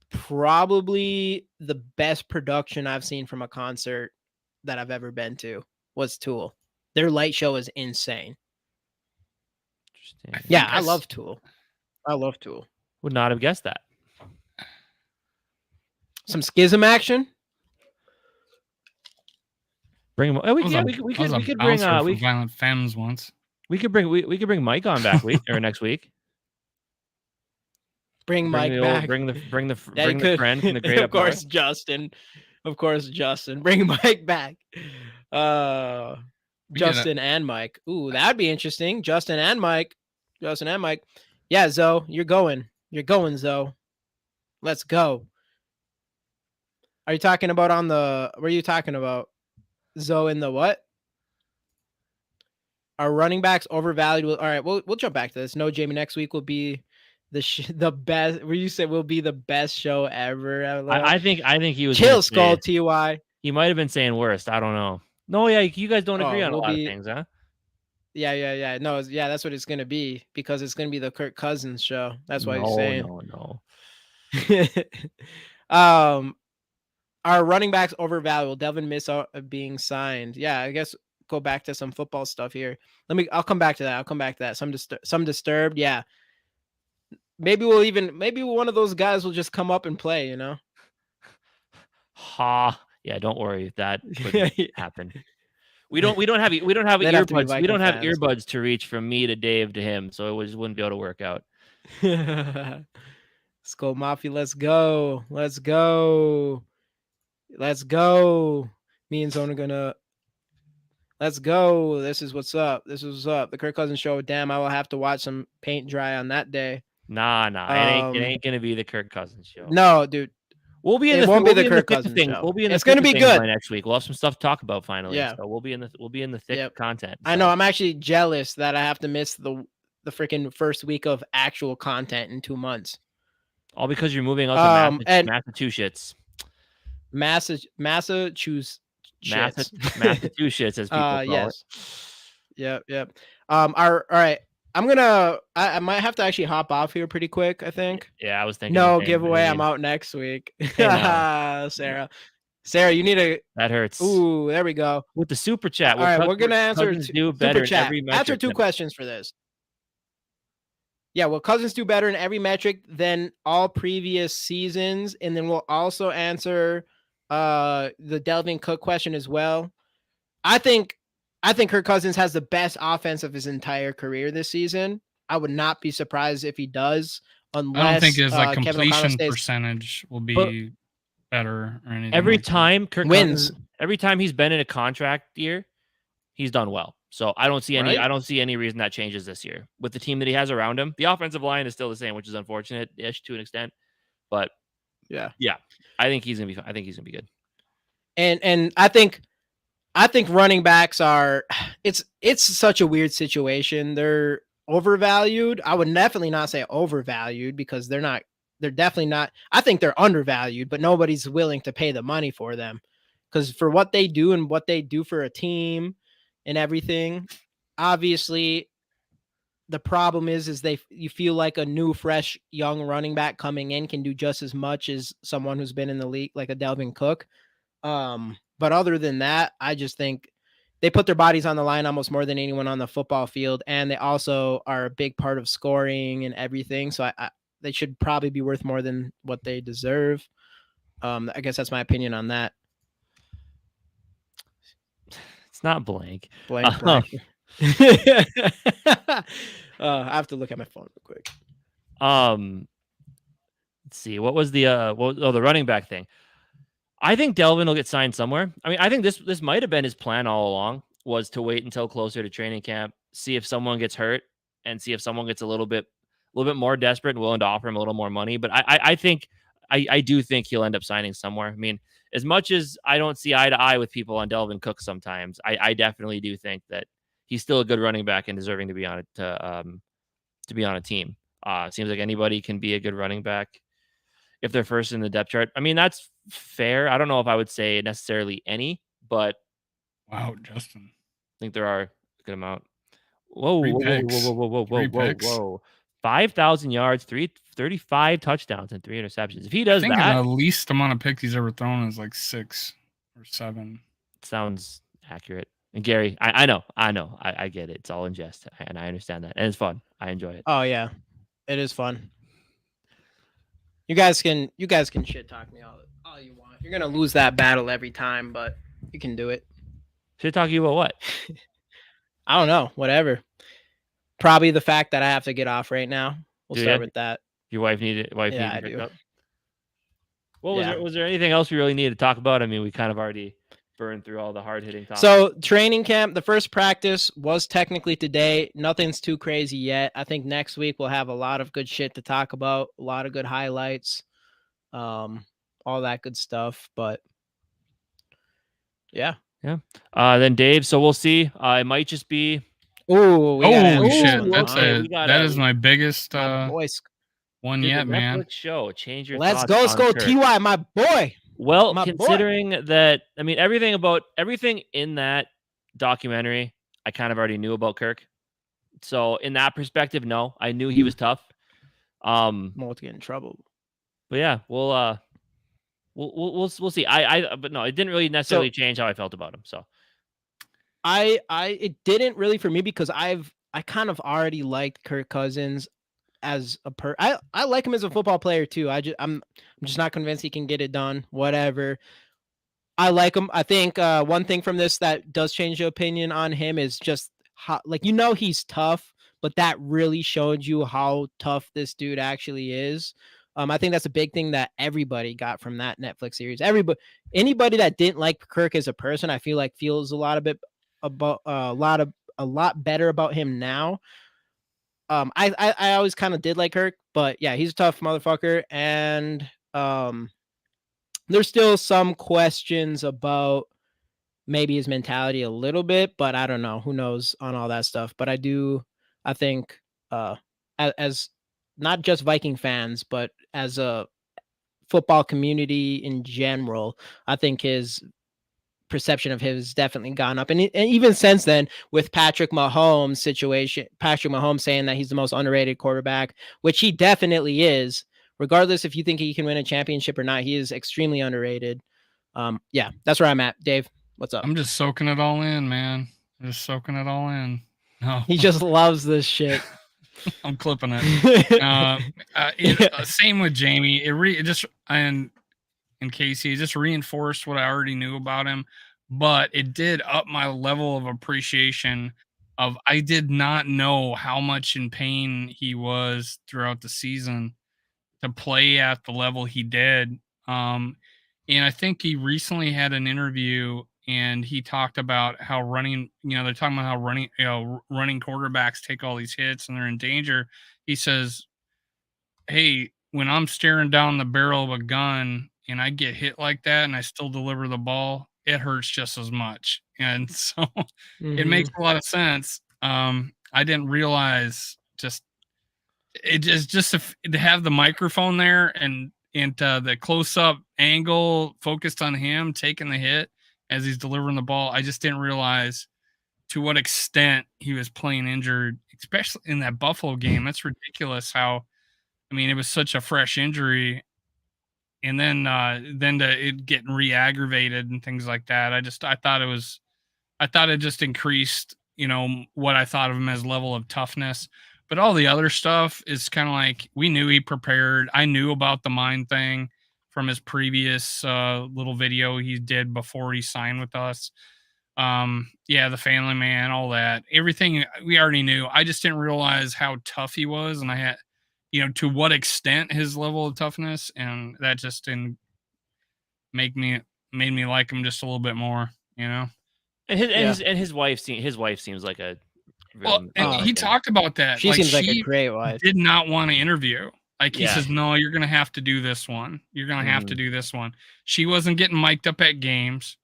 probably the best production I've seen from a concert that I've ever been to was Tool. Their light show is insane. Interesting. Yeah, I love Tool. Would not have guessed that. Some Schism action. Bring him. We could bring Violent Femmes once. We could bring Mike on next week. Bring Mike back. Bring the friend from the great. Of course, Justin. Bring Mike back. Justin and Mike. Ooh, that'd be interesting. Justin and Mike. Yeah, Zoe, you're going. Zoe. Let's go. Are you talking about were you talking about Zoe in the what? Are running backs overvalued? All right, we'll jump back to this. No, Jamie, next week will be the best. Where you said will be the best show ever. I think he was chill, Skol TY. He might have been saying worst. I don't know. No, yeah, you guys don't agree on a lot of things, huh? Yeah. No, yeah, that's what it's gonna be because it's gonna be the Kirk Cousins show. That's why he's saying. No. Our running backs overvalued. Delvin miss out being signed. Yeah, I guess go back to some football stuff here. I'll come back to that. Some disturbed. Yeah. Maybe one of those guys will just come up and play, you know? Yeah, don't worry. That wouldn't happen. We don't have earbuds. We don't have earbuds to reach from me to Dave to him, so it just wouldn't be able to work out. Skol Mafia, let's go. Me and Zone are gonna. Let's go. This is what's up. The Kirk Cousins show. Damn, I will have to watch some paint dry on that day. Nah. It ain't gonna be the Kirk Cousins show. No, dude. We'll be in it the won't be the Kirk Cousins thing. show. We'll be in it's gonna be good by next week. We'll have some stuff to talk about finally. Yeah. So we'll be in the thick content. So. I know. I'm actually jealous that I have to miss the freaking first week of actual content in 2 months. All because you're moving out to Massachusetts. Massachusetts, as people call it. Yep. All right. I might have to actually hop off here pretty quick, I think. Yeah, I was thinking. No giveaway. I'm out next week. Sarah, you need to. That hurts. Ooh, there we go. With the super chat. All right, we're going to answer super chat. Answer 2 questions for this. Yeah, will Cousins do better in every metric than all previous seasons? And then we'll also answer the Delvin Cook question as well. I think Kirk Cousins has the best offense of his entire career this season. I would not be surprised if he does, unless I don't think his completion percentage will be better or anything. Every time Kirk wins, every time he's been in a contract year, he's done well. So I don't see any reason that changes this year with the team that he has around him. The offensive line is still the same, which is unfortunate-ish to an extent, but yeah, I think he's gonna be. I think he's gonna be good. And I think running backs are. It's such a weird situation. They're overvalued. I would definitely not say overvalued because they're not. They're definitely not. I think they're undervalued, but nobody's willing to pay the money for them because for what they do and what they do for a team and everything. Obviously, the problem is you feel like a new, fresh, young running back coming in can do just as much as someone who's been in the league, like a Delvin Cook. But other than that, I just think they put their bodies on the line almost more than anyone on the football field, and they also are a big part of scoring and everything. So they should probably be worth more than what they deserve. I guess that's my opinion on that. It's not blank. Blank. I have to look at my phone real quick. Let's see. What was the the running back thing? I think Delvin will get signed somewhere. I mean, I think this might have been his plan all along, was to wait until closer to training camp, see if someone gets hurt, and see if someone gets a little bit more desperate and willing to offer him a little more money. But I do think he'll end up signing somewhere. I mean, as much as I don't see eye to eye with people on Delvin Cook sometimes, I definitely do think that he's still a good running back and deserving to be on a team. Seems like anybody can be a good running back if they're first in the depth chart. I mean, that's fair. I don't know if I would say necessarily any, but wow, Justin, I think there are a good amount. Whoa. 5,000 yards, 35 touchdowns, and 3 interceptions. If he does that, the least amount of picks he's ever thrown is like 6 or 7. Sounds accurate. And Gary, I know, I get it. It's all in jest, and I understand that, and it's fun. I enjoy it. Oh yeah, it is fun. You guys can shit talk me all you want. You're gonna lose that battle every time, but you can do it. Shit talk you about what? I don't know. Whatever. Probably the fact that I have to get off right now. We'll start with that. Your wife needed. Yeah, I do. Up? Well, was there anything else we really needed to talk about? I mean, we kind of already burned through all the hard-hitting topics. So training camp, the first practice was technically today. Nothing's too crazy yet. I think next week we'll have a lot of good shit to talk about, a lot of good highlights, all that good stuff. But yeah. Then Dave, so we'll see. It might just be Oh, Holy shit! Ooh, okay, That is my biggest one yet, man. Netflix show. Change your Let's thoughts go, on Skol Kirk. TY, my boy. Well, My considering that, I mean, everything in that documentary, I kind of already knew about Kirk. So in that perspective, no, I knew he was tough. Won't get in trouble. But yeah, we'll see. But no, it didn't really necessarily change how I felt about him. So it didn't really for me because I kind of already liked Kirk Cousins as a I like him as a football player too. I'm just not convinced he can get it done. Whatever. I like him. I think one thing from this that does change your opinion on him is just how, like, he's tough, but that really showed you how tough this dude actually is. I think that's a big thing that everybody got from that Netflix series. Anybody that didn't like Kirk as a person, I feel like feels a lot better about him now. I always kind of did like Kirk, but yeah, he's a tough motherfucker, and there's still some questions about maybe his mentality a little bit, but I don't know. Who knows on all that stuff? But I think as not just Viking fans, but as a football community in general, I think his perception of him has definitely gone up. And even since then, with Patrick Mahomes' situation, Patrick Mahomes saying that he's the most underrated quarterback, which he definitely is. Regardless if you think he can win a championship or not, he is extremely underrated. Yeah, that's where I'm at. Dave, what's up? I'm just soaking it all in, man. I'm just soaking it all in. No, he just loves this shit. I'm clipping it. Same with Jamie. And Casey, it just reinforced what I already knew about him, but it did up my level of appreciation of, I did not know how much in pain he was throughout the season to play at the level he did. And I think he recently had an interview and he talked about how they're talking about how running quarterbacks take all these hits and they're in danger. He says, hey, when I'm staring down the barrel of a gun and I get hit like that and I still deliver the ball, it hurts just as much. And so it makes a lot of sense. I didn't realize to have the microphone there and the close-up angle focused on him taking the hit as he's delivering the ball. I just didn't realize to what extent he was playing injured, especially in that Buffalo game. That's ridiculous how, I mean, it was such a fresh injury, and then it getting re-aggravated and things like that. I thought it just increased, what I thought of him as level of toughness. But all the other stuff is kind of like, we knew he prepared. I knew about the mind thing from his previous little video he did before he signed with us. The family man, all that, everything we already knew. I just didn't realize how tough he was, and I had, to what extent his level of toughness, and that just made me like him just a little bit more, And his wife seems like a. He talked about that. She seems like a great wife. Did not want to interview. Like he says, no, you're gonna have to do this one. You're gonna have to do this one. She wasn't getting mic'd up at games.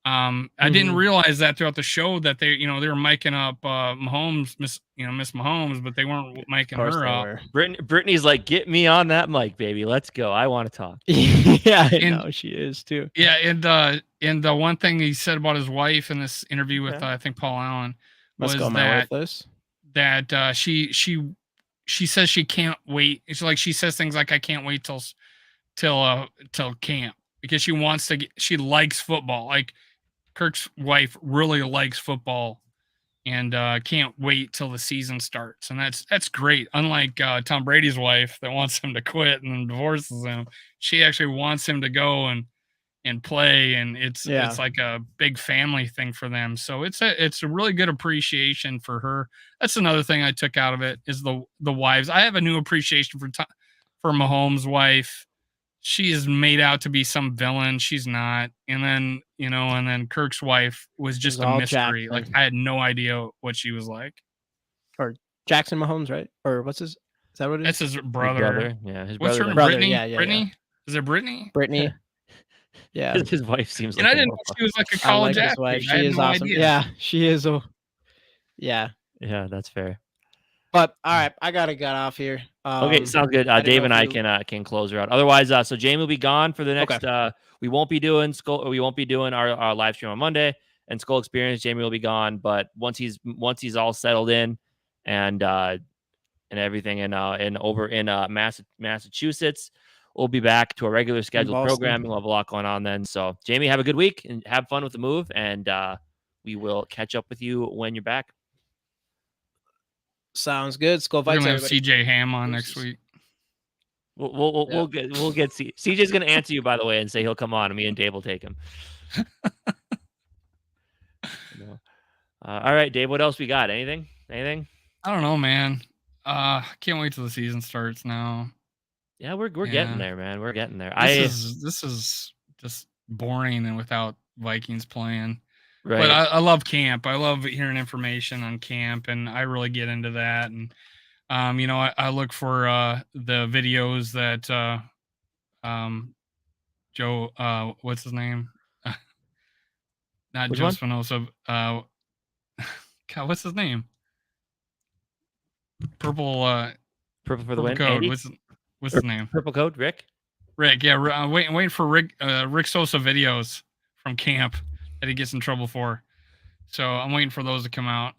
I didn't realize that throughout the show that they were miking up Mahomes, Miss Mahomes, but they weren't miking her up. Brittany's like, get me on that mic, baby. Let's go. I want to talk. Yeah, I know she is too. Yeah, and the one thing he said about his wife in this interview with I think Paul Allen was that she says she can't wait. It's like she says things like, I can't wait till camp because she likes football. Like Kirk's wife really likes football and can't wait till the season starts. And that's great. Unlike Tom Brady's wife that wants him to quit and then divorces him, she actually wants him to go and play. And it's like a big family thing for them. So it's a really good appreciation for her. That's another thing I took out of it is the wives. I have a new appreciation for Mahomes' wife. She is made out to be some villain. She's not. And then, and then Kirk's wife was just a mystery. Like I had no idea what she was like. Or Jackson Mahomes, right? Or what's his? Is that what it is? That's his brother. Yeah, his what's brother. her Brittany? Yeah. Brittany? Is it Brittany? Brittany. Yeah. His wife seems like. And I didn't know she was like a college athlete. She is awesome. Idea. Yeah, she is. Yeah. Yeah, that's fair. But all right, I gotta get off here. Okay, sounds good. Dave and I can close her out. Otherwise, so Jamie will be gone for the next. Okay. We won't be doing our live stream on Monday, and Skol Experience. Jamie will be gone, but once he's all settled in, and everything, and over in Massachusetts, we'll be back to a regular scheduled programming. We'll have a lot going on then. So Jamie, have a good week and have fun with the move, and we will catch up with you when you're back. Sounds good. Skol Vikings. We're gonna have CJ Ham on next week. We'll get CJ's gonna answer you, by the way, and say he'll come on, and me and Dave will take him. All right, Dave. What else we got? Anything? I don't know, man. Can't wait till the season starts now. Yeah, we're getting there, man. We're getting there. This is just boring and without Vikings playing. Right. But I love camp. I love hearing information on camp, and I really get into that. And I look for the videos that Joe, what's his name? Not Joe Spinoza. God, what's his name? Purple for the win. Code. What's his name? Purple Code. Rick. Yeah. I'm waiting for Rick Sosa videos from camp that he gets in trouble for. So I'm waiting for those to come out.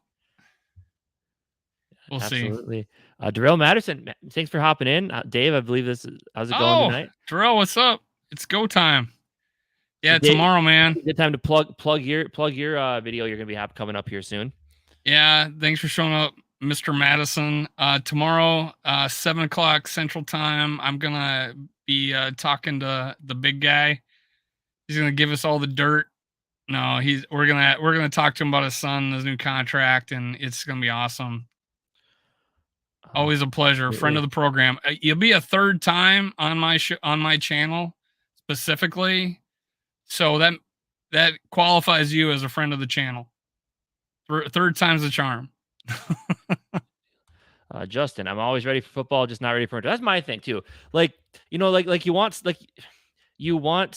We'll see. Absolutely. Darrell Madison, thanks for hopping in. Dave, I believe how's it going tonight? Darrell, what's up? It's go time. Yeah, so tomorrow, man. Good time to plug your video you're gonna be coming up here soon. Yeah, thanks for showing up, Mr. Madison. Tomorrow, 7:00 Central Time, I'm gonna be talking to the big guy. He's gonna give us all the dirt. No, we're gonna talk to him about his son, his new contract, and it's gonna be awesome. Always a pleasure. Friend of the program. You'll be a third time on my channel specifically, so that qualifies you as a friend of the channel. Third time's the charm. Justin, I'm always ready for football, just not ready for it. That's my thing too. You want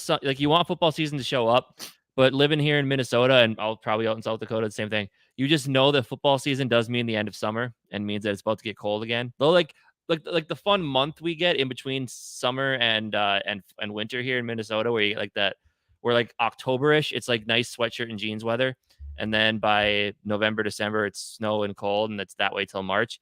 football season to show up, but living here in Minnesota and I'll probably out in South Dakota, the same thing. You just know that football season does mean the end of summer and means that it's about to get cold again. Though, like the fun month we get in between summer and winter here in Minnesota, where you like that, we're like October-ish. It's like nice sweatshirt and jeans weather, and then by November, December, it's snow and cold, and it's that way till March.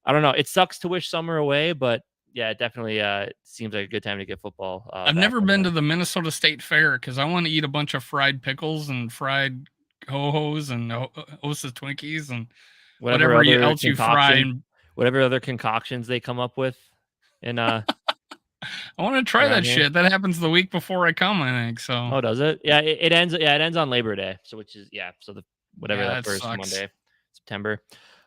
I don't know. It sucks to wish summer away, but yeah, it definitely seems like a good time to get football. I've never been to the Minnesota State Fair because I want to eat a bunch of fried pickles and fried ho-hos and Osa's Twinkies and whatever else you fry. Whatever other concoctions they come up with. And I want to try that shit. That happens the week before I come, I think. So. Oh, does it? Yeah, it ends. Yeah, it ends on Labor Day. So that first Monday, September.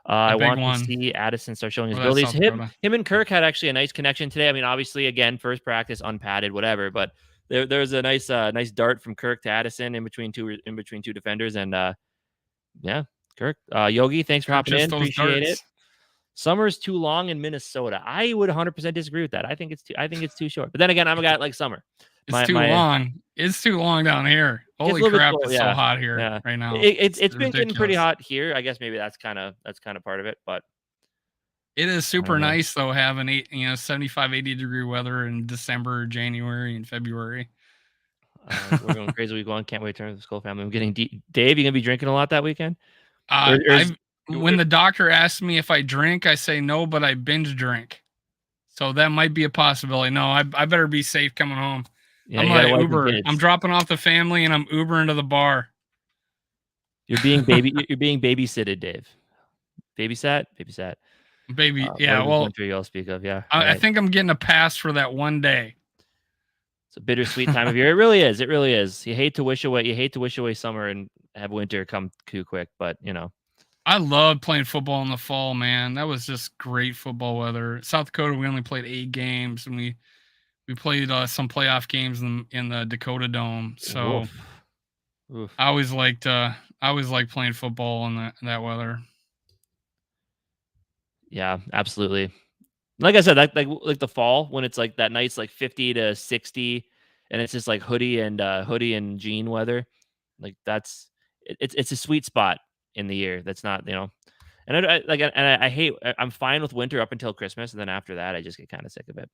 I want to see Addison start showing his abilities. Him and Kirk had actually a nice connection today. I mean, obviously, again, first practice, unpadded, whatever. But there's a nice dart from Kirk to Addison in between two defenders, and Kirk, Yogi, thanks for hopping in. Appreciate it. Summer's too long in Minnesota. I would 100% disagree with that. I think it's too short. But then again, I'm a guy that likes summer. It's too long. It's too long down here. Holy crap! It's so hot here right now. It's been getting pretty hot here. I guess maybe that's kind of part of it. But it is super nice though, having 75, 80 degree weather in December, January, and February. We're going crazy week one. Can't wait to turn to the Skol family. I'm getting deep. Dave, you gonna be drinking a lot that weekend? When the doctor asks me if I drink, I say no, but I binge drink. So that might be a possibility. No, I better be safe coming home. Yeah, I'm like Uber. I'm dropping off the family and I'm Ubering to the bar. You're being babysitted, Dave. Babysat. Baby, yeah. Well, you'll speak of, yeah. I think I'm getting a pass for that one day. It's a bittersweet time of year. It really is. It really is. You hate to wish away summer and have winter come too quick, but I love playing football in the fall, man. That was just great football weather. South Dakota, we only played 8 games, and we played some playoff games in the Dakota Dome. So Oof. I always liked playing football in that weather. Yeah, absolutely. Like I said, like the fall when it's like that nice 50 to 60, and it's just like hoodie and jean weather. Like it's a sweet spot in the year. That's not And I hate. I'm fine with winter up until Christmas, and then after that, I just get kind of sick of it.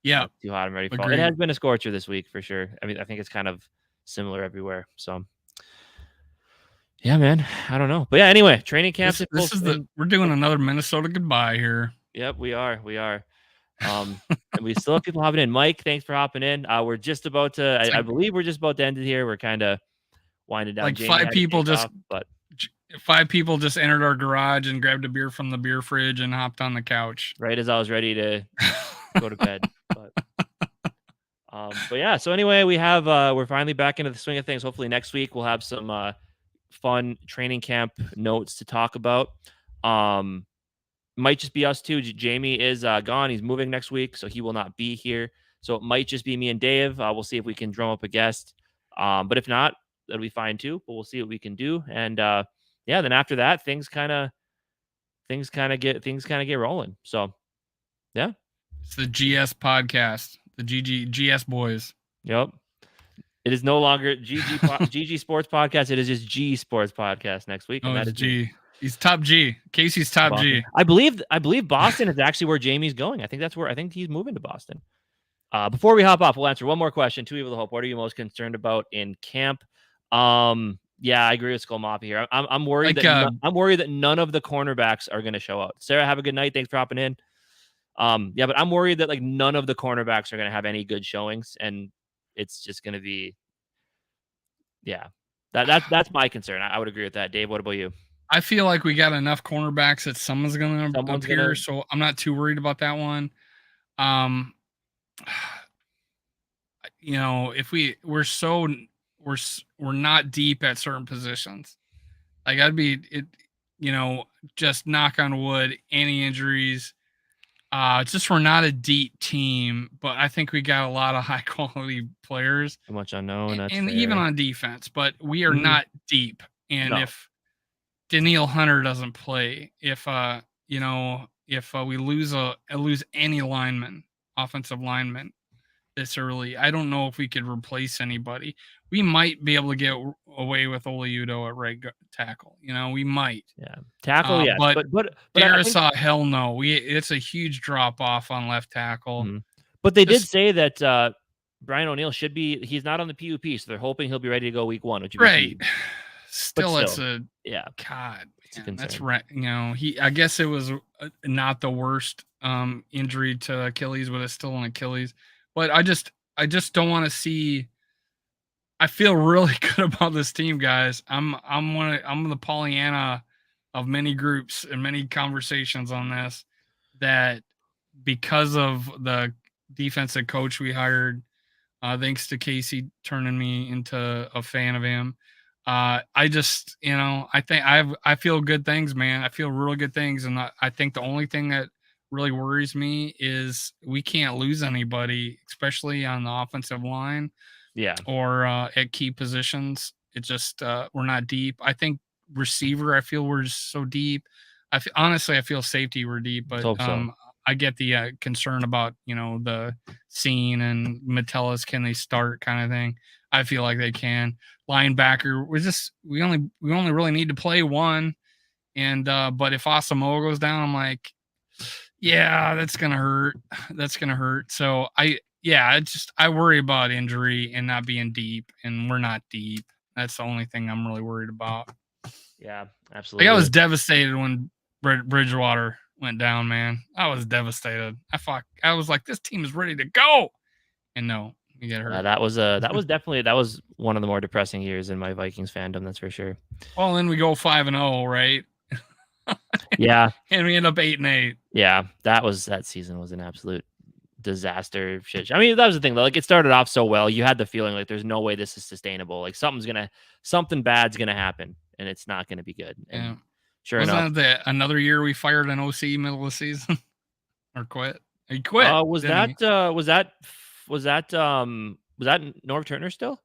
Yeah, too hot. I'm ready for fall. agreed. It has been a scorcher this week for sure. I mean, I think it's kind of similar everywhere. So, yeah, man, I don't know, but yeah. Anyway, training camps. We're doing another Minnesota goodbye here. Yep, we are. And we still have people hopping in. Mike, thanks for hopping in. We're just about to. I believe we're just about to end it here. We're kind of winding down. Like Jamie 5 people just. Off, but 5 people just entered our garage and grabbed a beer from the beer fridge and hopped on the couch right as I was ready to go to bed. But yeah, so anyway, we're finally back into the swing of things. Hopefully next week we'll have some fun training camp notes to talk about. Might just be us two. Jamie is gone. He's moving next week, so he will not be here. So it might just be me and Dave. We'll see if we can drum up a guest. But if not, that'll be fine too. But we'll see what we can do. And yeah, then after that, things kind of get rolling. So yeah, it's the GS podcast, the GS boys. Yep, it is no longer GG Sports Podcast. It is just G Sports Podcast next week. Oh, and that is is G. Me. He's top G. Casey's top Boston. G. I believe Boston is actually where Jamie's going. I think he's moving to Boston. Before we hop off, we'll answer one more question. Two Evil the Hope. What are you most concerned about in camp? Yeah, I agree with Skol Mafia here. I'm worried I'm worried that none of the cornerbacks are going to show out. Sarah, have a good night. Thanks for hopping in. Yeah, but I'm worried that like none of the cornerbacks are going to have any good showings, and it's just going to be, yeah, that's my concern. I would agree with that. Dave, what about you? I feel like we got enough cornerbacks that someone's going to appear, so I'm not too worried about that one. You know, if we're not deep at certain positions. Like just knock on wood, any injuries. Just we're not a deep team, but I think we got a lot of high quality players. Too much unknown, and even on defense, but we are not deep. And if Daniil Hunter doesn't play, if we lose any lineman, offensive lineman this early, I don't know if we could replace anybody. We might be able to get away with Oliudo at right tackle. We might. Yeah, tackle. Yeah, but Darrisaw, hell no. It's a huge drop off on left tackle. Mm-hmm. But they did say that Brian O'Neill should be. He's not on the PUP, so they're hoping he'll be ready to go week 1. Which would be right. Still, it's a God. Man, that's right. I guess it was not the worst injury to Achilles, but it's still an Achilles. But I just don't want to see. I feel really good about this team, guys. I'm the Pollyanna of many groups and many conversations on this. That because of the defensive coach we hired, thanks to Casey turning me into a fan of him. I just, I think I feel good things, man. I feel really good things, and I think the only thing that really worries me is we can't lose anybody, especially on the offensive line. Yeah. Or at key positions. It just we're not deep. I think receiver, I feel we're just so deep. Honestly, I feel safety we're deep, but I get the concern about the scene and Metellus, can they start kind of thing. I feel like they can. Linebacker, we only really need to play one, and but if Asamoah goes down, I'm like, yeah, that's gonna hurt. So I worry about injury and not being deep, and we're not deep. That's the only thing I'm really worried about. Yeah, absolutely. Like I was devastated when Bridgewater went down, man. I was devastated. I was like, this team is ready to go, and no, we get hurt. That was one of the more depressing years in my Vikings fandom. That's for sure. Well, then we go 5-0, right? Yeah, and we end up 8-8. Yeah, that season was an absolute disaster. Shit. I mean, that was the thing though. Like it started off so well, you had the feeling like there's no way this is sustainable. Like something bad's gonna happen, and it's not gonna be good. And yeah. Sure Wasn't enough, that another year we fired an OC middle of the season or quit? He quit. Was that Norv Turner still?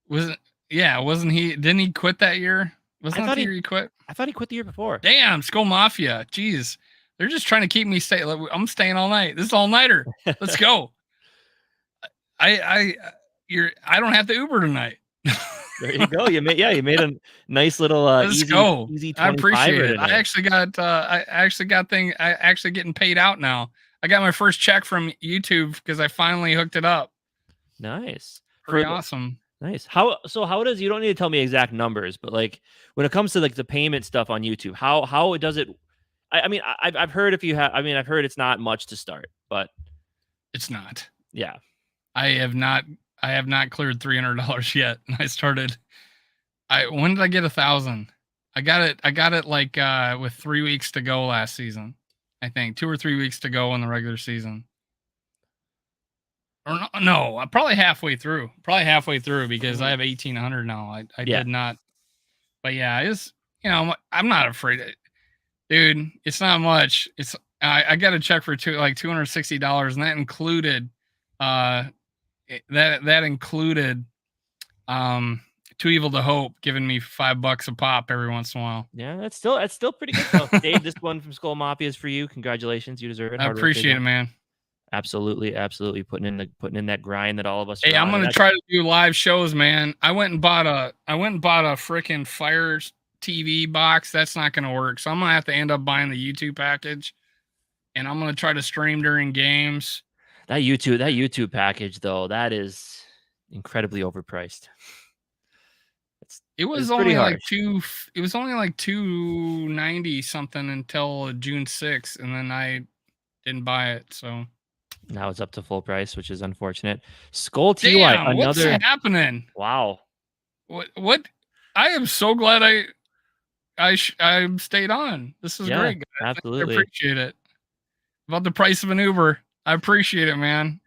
Wasn't he? Didn't he quit that year? Wasn't that the year he quit? I thought he quit the year before. Damn, Skol Mafia. Jeez. They're just trying to keep me stay. I'm staying all night. This is all nighter. Let's go. I don't have to Uber tonight. There you go. You made a nice little Let's go. easy 25. I appreciate it. I actually got getting paid out now. I got my first check from YouTube because I finally hooked it up. Nice. Pretty awesome. Nice. How does, you don't need to tell me exact numbers, but like when it comes to like the payment stuff on YouTube, how does it? I mean, I've heard I've heard it's not much to start, but it's not. Yeah. I have not cleared $300 yet. And I started, when did I get 1,000? I got it like with 3 weeks to go last season. I think 2 or 3 weeks to go in the regular season. Or no, probably halfway through. Because I have 1,800 now. I did not. But yeah, it's, I'm not afraid of it. Dude, it's not much. It's I got a check for $260, and that included that included Too Evil to Hope giving me $5 a pop every once in a while. Yeah, that's still pretty good though. Dave, this one from Skol Mafia is for you. Congratulations, you deserve it. I appreciate it, man. Absolutely putting in that grind that all of us. Hey, I'm gonna try to do live shows, man. I went and bought a freaking Fire TV box. That's not gonna work, so I'm gonna have to end up buying the YouTube package, and I'm gonna try to stream during games. That YouTube package though, that is incredibly overpriced. It was only like $290 something until June 6th, and then I didn't buy it. So now it's up to full price, which is unfortunate. Skol TY, what's happening? Wow. What? I am so glad I stayed on. This is great, guys. Absolutely. I appreciate it. About the price of an Uber. I appreciate it, man.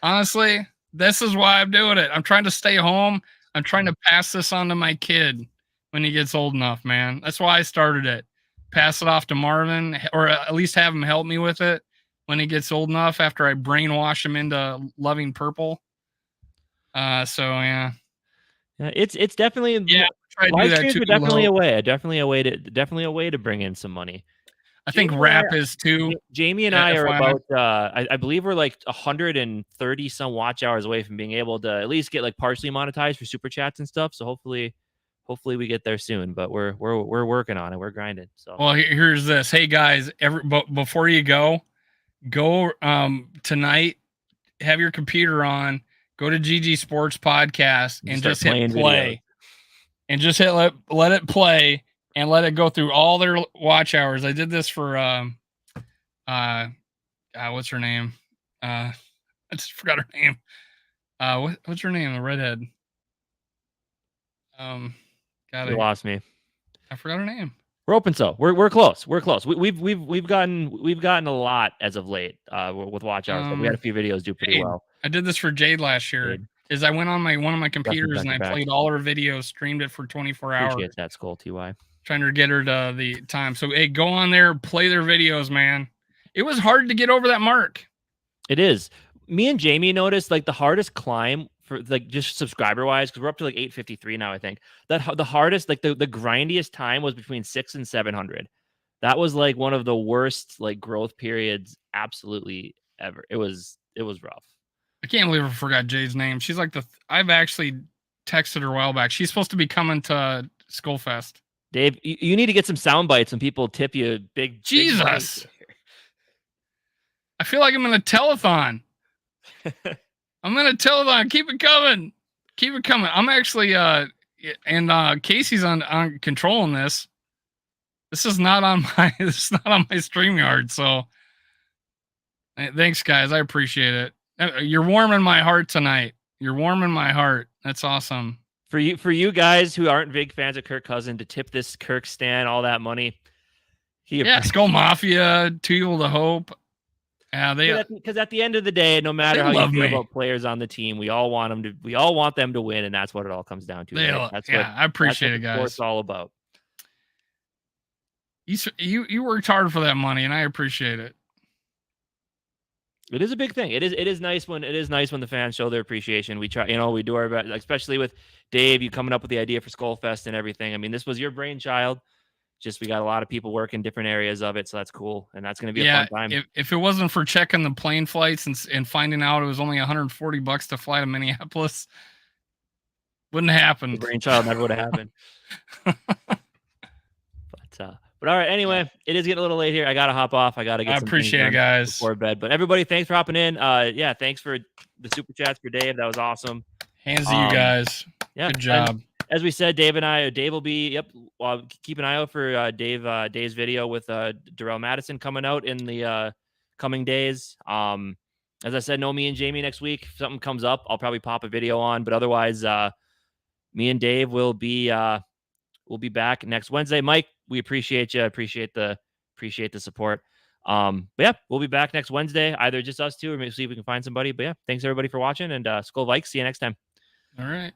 Honestly, this is why I'm doing it. I'm trying to stay home. I'm trying to pass this on to my kid when he gets old enough, man. That's why I started it. Pass it off to Marvin, or at least have him help me with it when he gets old enough after I brainwash him into loving purple. So yeah. Yeah, it's definitely live streams are definitely a way to bring in some money. I think rap is too. Jamie and I are about I believe we're like 130 some watch hours away from being able to at least get like partially monetized for super chats and stuff. So hopefully we get there soon, but we're working on it. We're grinding. So well, here's this. Hey guys, before you go tonight, have your computer on, go to GG Sports Podcast and just hit play. Videos. And just hit let it play and let it go through all their watch hours. I did this for what's her name? I just forgot her name. What's her name? The redhead. You lost me. I forgot her name. We're open, so we're close. We're close. We've gotten a lot as of late with watch hours. We had a few videos do pretty well. I did this for Jade last year. Is I went on one of my computers and I played all her videos, streamed it for 24 hours. Appreciate that, Skol TY. Trying to get her to the time. So hey, go on there, play their videos, man. It was hard to get over that mark. It is. Me and Jamie noticed like the hardest climb for like just subscriber wise, because we're up to like 853 now. I think that the hardest, like the grindiest time was between 600 and 700. That was like one of the worst like growth periods absolutely ever. It was rough. I can't believe I forgot Jade's name. She's like I've actually texted her a while back. She's supposed to be coming to Skullfest. Dave, you need to get some sound bites when people tip you big. Jesus. I feel like I'm in a telethon. Keep it coming. I'm actually and Casey's on controlling this. This is not on my StreamYard. So thanks guys. I appreciate it. You're warming my heart tonight. You're warming my heart. That's awesome. For you guys who aren't big fans of Kirk Cousins, to tip this Kirk stan all that money. Skol Mafia, Too Evil to Hope. Yeah, because at the end of the day, no matter how you feel about players on the team, we all want them to win, and that's what it all comes down to. Right? I appreciate it, guys. It's all about. You worked hard for that money, and I appreciate it. It is a big thing. It is nice when the fans show their appreciation. We try, we do our best, especially with Dave, you coming up with the idea for Skullfest and everything. I mean, this was your brainchild. Just we got a lot of people working different areas of it, so that's cool, and that's going to be a fun time. If it wasn't for checking the plane flights and finding out it was only $140 to fly to Minneapolis, Wouldn't happen. The brainchild never would have happened. But all right. Anyway, it is getting a little late here. I gotta hop off. I gotta get. I appreciate it, guys. Before bed. But everybody, thanks for hopping in. Yeah, thanks for the super chats for Dave. That was awesome. Hands to you guys. Yeah, good job. And as we said, Dave will be. Yep. Keep an eye out for Dave's video with Darrell Madison coming out in the coming days. As I said, no me and Jamie next week. If something comes up, I'll probably pop a video on. But otherwise, me and Dave will be back next Wednesday. Mike, we appreciate you. Appreciate the support. But yeah, we'll be back next Wednesday, either just us two or maybe see if we can find somebody. But yeah, thanks everybody for watching, and Skol Vikes. See you next time. All right.